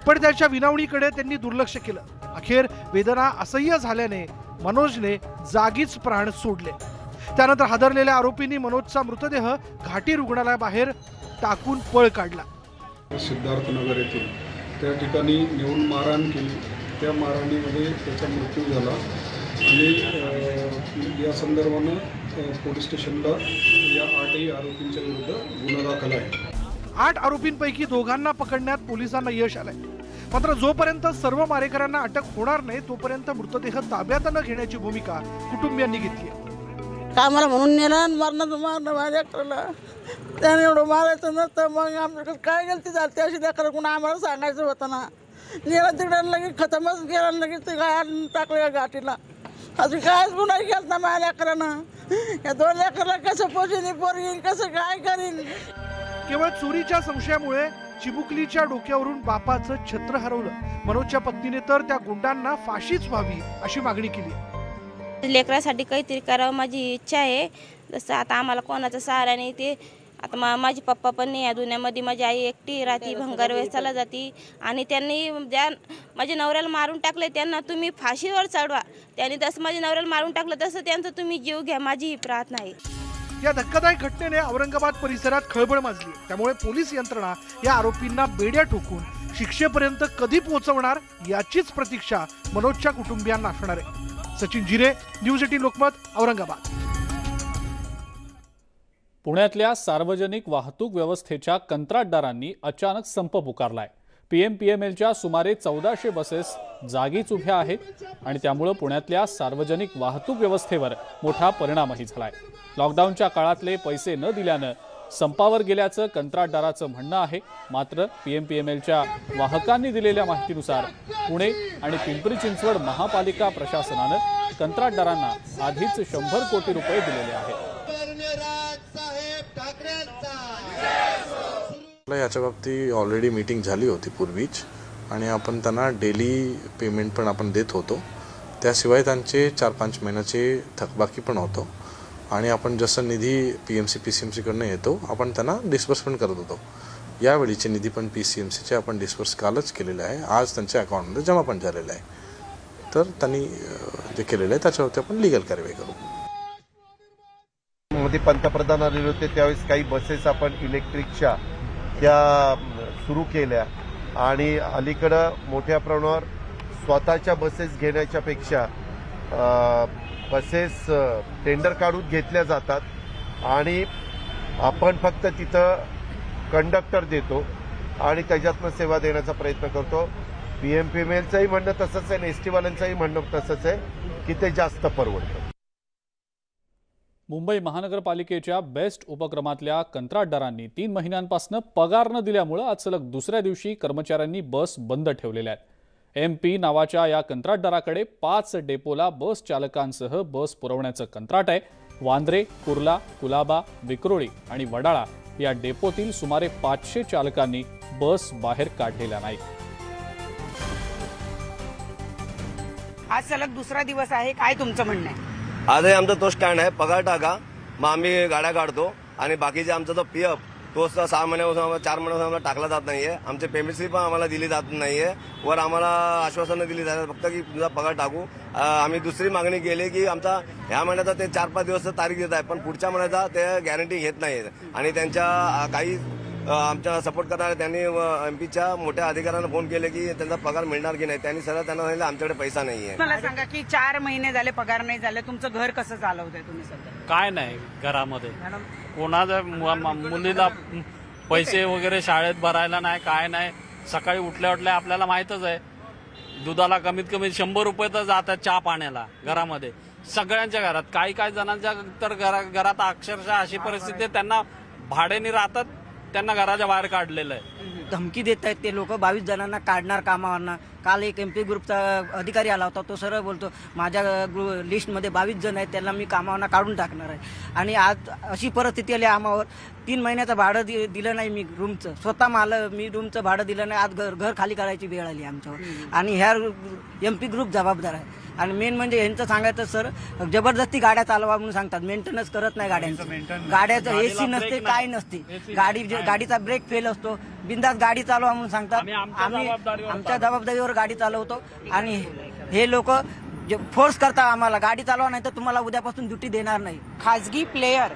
पण त्याच्या विनवणीकडे त्यांनी दुर्लक्ष केलं. अखेर वेदना असह्य झाल्याने मनोजने जागीच प्राण सोडले. त्यानंतर हादरलेल्या आरोपींनी मनोजचा मृतदेह घाटी रुग्णालयाबाहेर टाकून पळ काढला. सिद्धार्थनगर येथील त्या ठिकाणी नेऊन मारहाण केली. त्या मारहाणीमध्ये त्याचा मृत्यू झाला आणि या संदर्भानं पोलीस स्टेशनला या 8ही आरोपींच्या विरुद्ध गुन्हा दाखल आहे. 8 आरोपींपैकी दोघांना पकडण्यात पोलिसांना यश आलंय. मात्र जोपर्यंत सर्व मारेकऱ्यांना अटक होणार नाही तोपर्यंत मृतदेह ताब्यात न घेण्याची भूमिका कुटुंबियांनी घेतली आहे. कामाला म्हणून नेलं, मारणं माझ्या करायला त्याने एवढं मारायचं नसतं. मग आमच्याकडे काय गलती झाली अशी दाखल कोण आम्हाला सांगायचं होतं ना. नेलं तिकडे लगेच खतमच गेला, लगेच ते गाय टाकलं घाटीला. अजून कायच गुन्हा केला ना माझ्या लेकरानं. या 2 लेकराला कसं पोचीन पोरगीन, कसं काय करीन. केवळ चोरीच्या संशयामुळे चिमुकलीच्या डोक्यावरून बापाचं छत्र हरवलं. मनोजच्या पत्नीने तर त्या गुंडांना फाशीच व्हावी अशी मागणी केली. लेकरासाठी काहीतरी करावं माझी इच्छा आहे. जसं आता आम्हाला कोणाचा सहारा नाही. ते आता माझे पप्पा पण नाही या दुनियामध्ये. माझी आई एकटी राहती, भंगार व्यवसायाला जाती आणि त्यांनी ज्या माझ्या नवऱ्याला मारून टाकले त्यांना तुम्ही फाशीवर चढवा. त्यांनी जसं माझ्या नवऱ्याला मारून टाकलं तसं त्यांचा तुम्ही जीव घ्या, माझी ही प्रार्थना आहे. या धक्कादायक घटनेने औरंगाबाद परिसरात खळबळ माजली. त्यामुळे पोलीस यंत्रणा या आरोपींना बेड्या ठोकून शिक्षेपर्यंत कधी पोहोचवणार याचीच प्रतीक्षा मनोजच्या कुटुंबियांना असणार आहे. सचिन जिरे, न्यूज 18 लोकमत, औरंगाबाद. पुण्यातल्या सार्वजनिक वाहतूक व्यवस्थेच्या कंत्राटदारांनी अचानक संप पुकारलाय. PMPMLच्या सुमारे 1400 बसेस जागीच उभ्या आहेत आणि त्यामुळे पुण्यातल्या सार्वजनिक वाहतूक व्यवस्थेवर मोठा परिणामही झालाय. लॉकडाऊनच्या काळातले पैसे न दिल्यानं संपावर गेल्याचं कंत्राटदाराचं म्हणणं आहे। मात्र PMPMLच्या वाहकांनी दिलेल्या माहितीनुसार पुणे आणि पिंपरी चिंचवड महापालिका प्रशासनानं कंत्राटदारांना आधीच 100 कोटी रुपये दिलेले आहेत। याच्या बाबतीत ऑलरेडी मीटिंग झाली होती पूर्वीच आणि आपण त्यांना डेली पेमेंट पण आपण देत होतो। त्याशिवाय त्यांचे 4-5 महिन्याचे थकबाकी पण होतो आणि आपण जसं निधी PMC PCMC कडनं येतो आपण त्यांना डिस्बर्समेंट करत होतो। यावेळीचे निधी पण PCMCचे आपण डिस्बर्स कालच केलेले आहे, आज त्यांच्या अकाउंटमध्ये जमा पण झालेला आहे। तर त्यांनी जे केलेलं आहे त्याच्यावरती आपण लीगल कारवाई करू। मध्ये पंतप्रधान आलेले होते त्यावेळेस काही बसेस आपण इलेक्ट्रिकच्या त्या सुरू केल्या आणि अलीकडं मोठ्या प्रमाणावर स्वतःच्या बसेस घेण्याच्या पेक्षा बसेस टेंडर काढून घेतल्या जातात आणि आपण फक्त तिथं कंडक्टर देतो आणि त्याच्यातनं सेवा देण्याचा प्रयत्न करतो। PMPMLचंही म्हणणं तसंच आहे, ST वाल्यांचंही म्हणणं तसंच आहे की ते जास्त परवडतं। मुंबई महानगरपालिकेच्या बेस्ट उपक्रमातल्या कंत्राटदारांनी 3 महिन्यांपासून पगार न दिल्यामुळे आज सलग दुसऱ्या दिवशी कर्मचाऱ्यांनी बस बंद ठेवलेल्या आहेत। MP नावाच्या या कंत्राटदाराकडे 5 डेपोला बस चालकांसह बस पुरवण्याचं कंत्राट आहे। वांद्रे, कुर्ला, कुलाबा, विक्रोळी आणि वडाळा या डेपोतील सुमारे 500 चालकांनी बस बाहेर काढलेल्या नाहीत। आज सलग दुसरा दिवस आहे, काय तुमचं म्हणणं आहे? आजही आमचा तो स्टँड आहे, पगार टाका मग आम्ही गाड्या काढतो आणि बाकीचे आमचा जो PF तो 6 महिन्यापासून 4 महिन्यापासून आम्हाला टाकला जात नाहीये। आमचे पेमेंट स्लिप पण आम्हाला दिली जात नाहीये, वर आम्हाला आश्वासनं दिली जातात फक्त की तुझा पगार टाकू। आम्ही दुसरी मागणी केली की आमचा ह्या महिन्याचा ते 4-5 दिवस तारीख देत आहे पण पुढच्या महिन्याचा ते गॅरंटी घेत नाहीत आणि त्यांच्या काही आमच्या सपोर्ट करणारे त्यांनी MP मोठ्या अधिकाऱ्यांना फोन केले की त्यांचा पगार मिळणार की नाही। त्यांनी सरळ त्यांना सांगितलं आमच्याकडे पैसा नाहीये। मला सांगा की 4 महिने झाले पगार नाही झाले, तुमचं घर कसं चालवताय तुम्ही सध्या? काय नाही घरामध्ये कोणाच्या मुलीला पैसे वगैरे शाळेत भरायला नाही, काय नाही। सकाळी उठल्या आपल्याला माहितच आहे दुधाला कमीत कमी 100 रुपये तर जातात चहा पाण्याला घरामध्ये, सगळ्यांच्या घरात। काही जणांच्या तर घरात अक्षरशः अशी परिस्थिती आहे त्यांना भाड्याने राहतात, त्यांना घराच्या बाहेर काढलेलं आहे। धमकी देत आहेत ते लोक 22 जणांना काढणार कामावरनं। काल एक MP ग्रुपचा अधिकारी आला होता, तो सरळ बोलतो माझ्या लिस्टमध्ये 22 जण आहेत त्यांना मी कामावरनं काढून टाकणार आहे। आणि आज अशी परिस्थिती आली आम्हावर, 3 महिन्याचं भाडं दिलं नाही मी रूमचं, स्वतः मी रूमचं भाडं दिलं नाही, आज घर खाली करायची वेळ आली आमच्यावर आणि ह्या MP ग्रुप जबाबदार आहे। आणि मेन म्हणजे यांचं सांगायचं सर जबरदस्ती गाड्या चालवा म्हणून सांगतात, मेंटेनन्स करत नाही गाड्यांचं, गाड्याचं AC नसते काय नसते, गाडीचा ब्रेक फेल असतो, बिंदास गाडी चालवा म्हणून सांगतात। आम्ही आमच्या जबाबदारीवर गाडी चालवतो आणि हे लोक फोर्स करतात आम्हाला गाडी चालवा नाही तर तुम्हाला उद्यापासून ड्युटी देणार नाही। खाजगी प्लेयर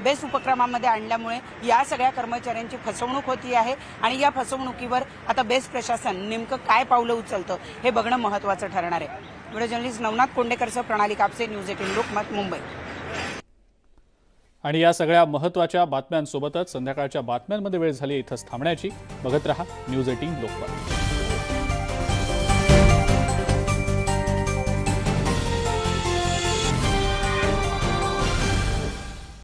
बेस्ट उपक्रमामध्ये आणल्यामुळे या सगळ्या कर्मचाऱ्यांची फसवणूक होती आहे आणि या फसवणुकीवर आता बेस्ट प्रशासन नेमकं काय पावलं उचलतं हे बघणं महत्त्वाचं ठरणार आहे। व्हिडिओ जर्नलिस्ट नवनाथ कोंडेकरसह प्रणाली कापसे, न्यूज 18 लोकमत, मुंबई। आणि या सगळ्या महत्त्वाच्या बातम्यांसोबतच संध्याकाळच्या बातम्यांमध्ये वेळ झाली इथंच थांबण्याची। बघत रहा न्यूज 18 लोकमत।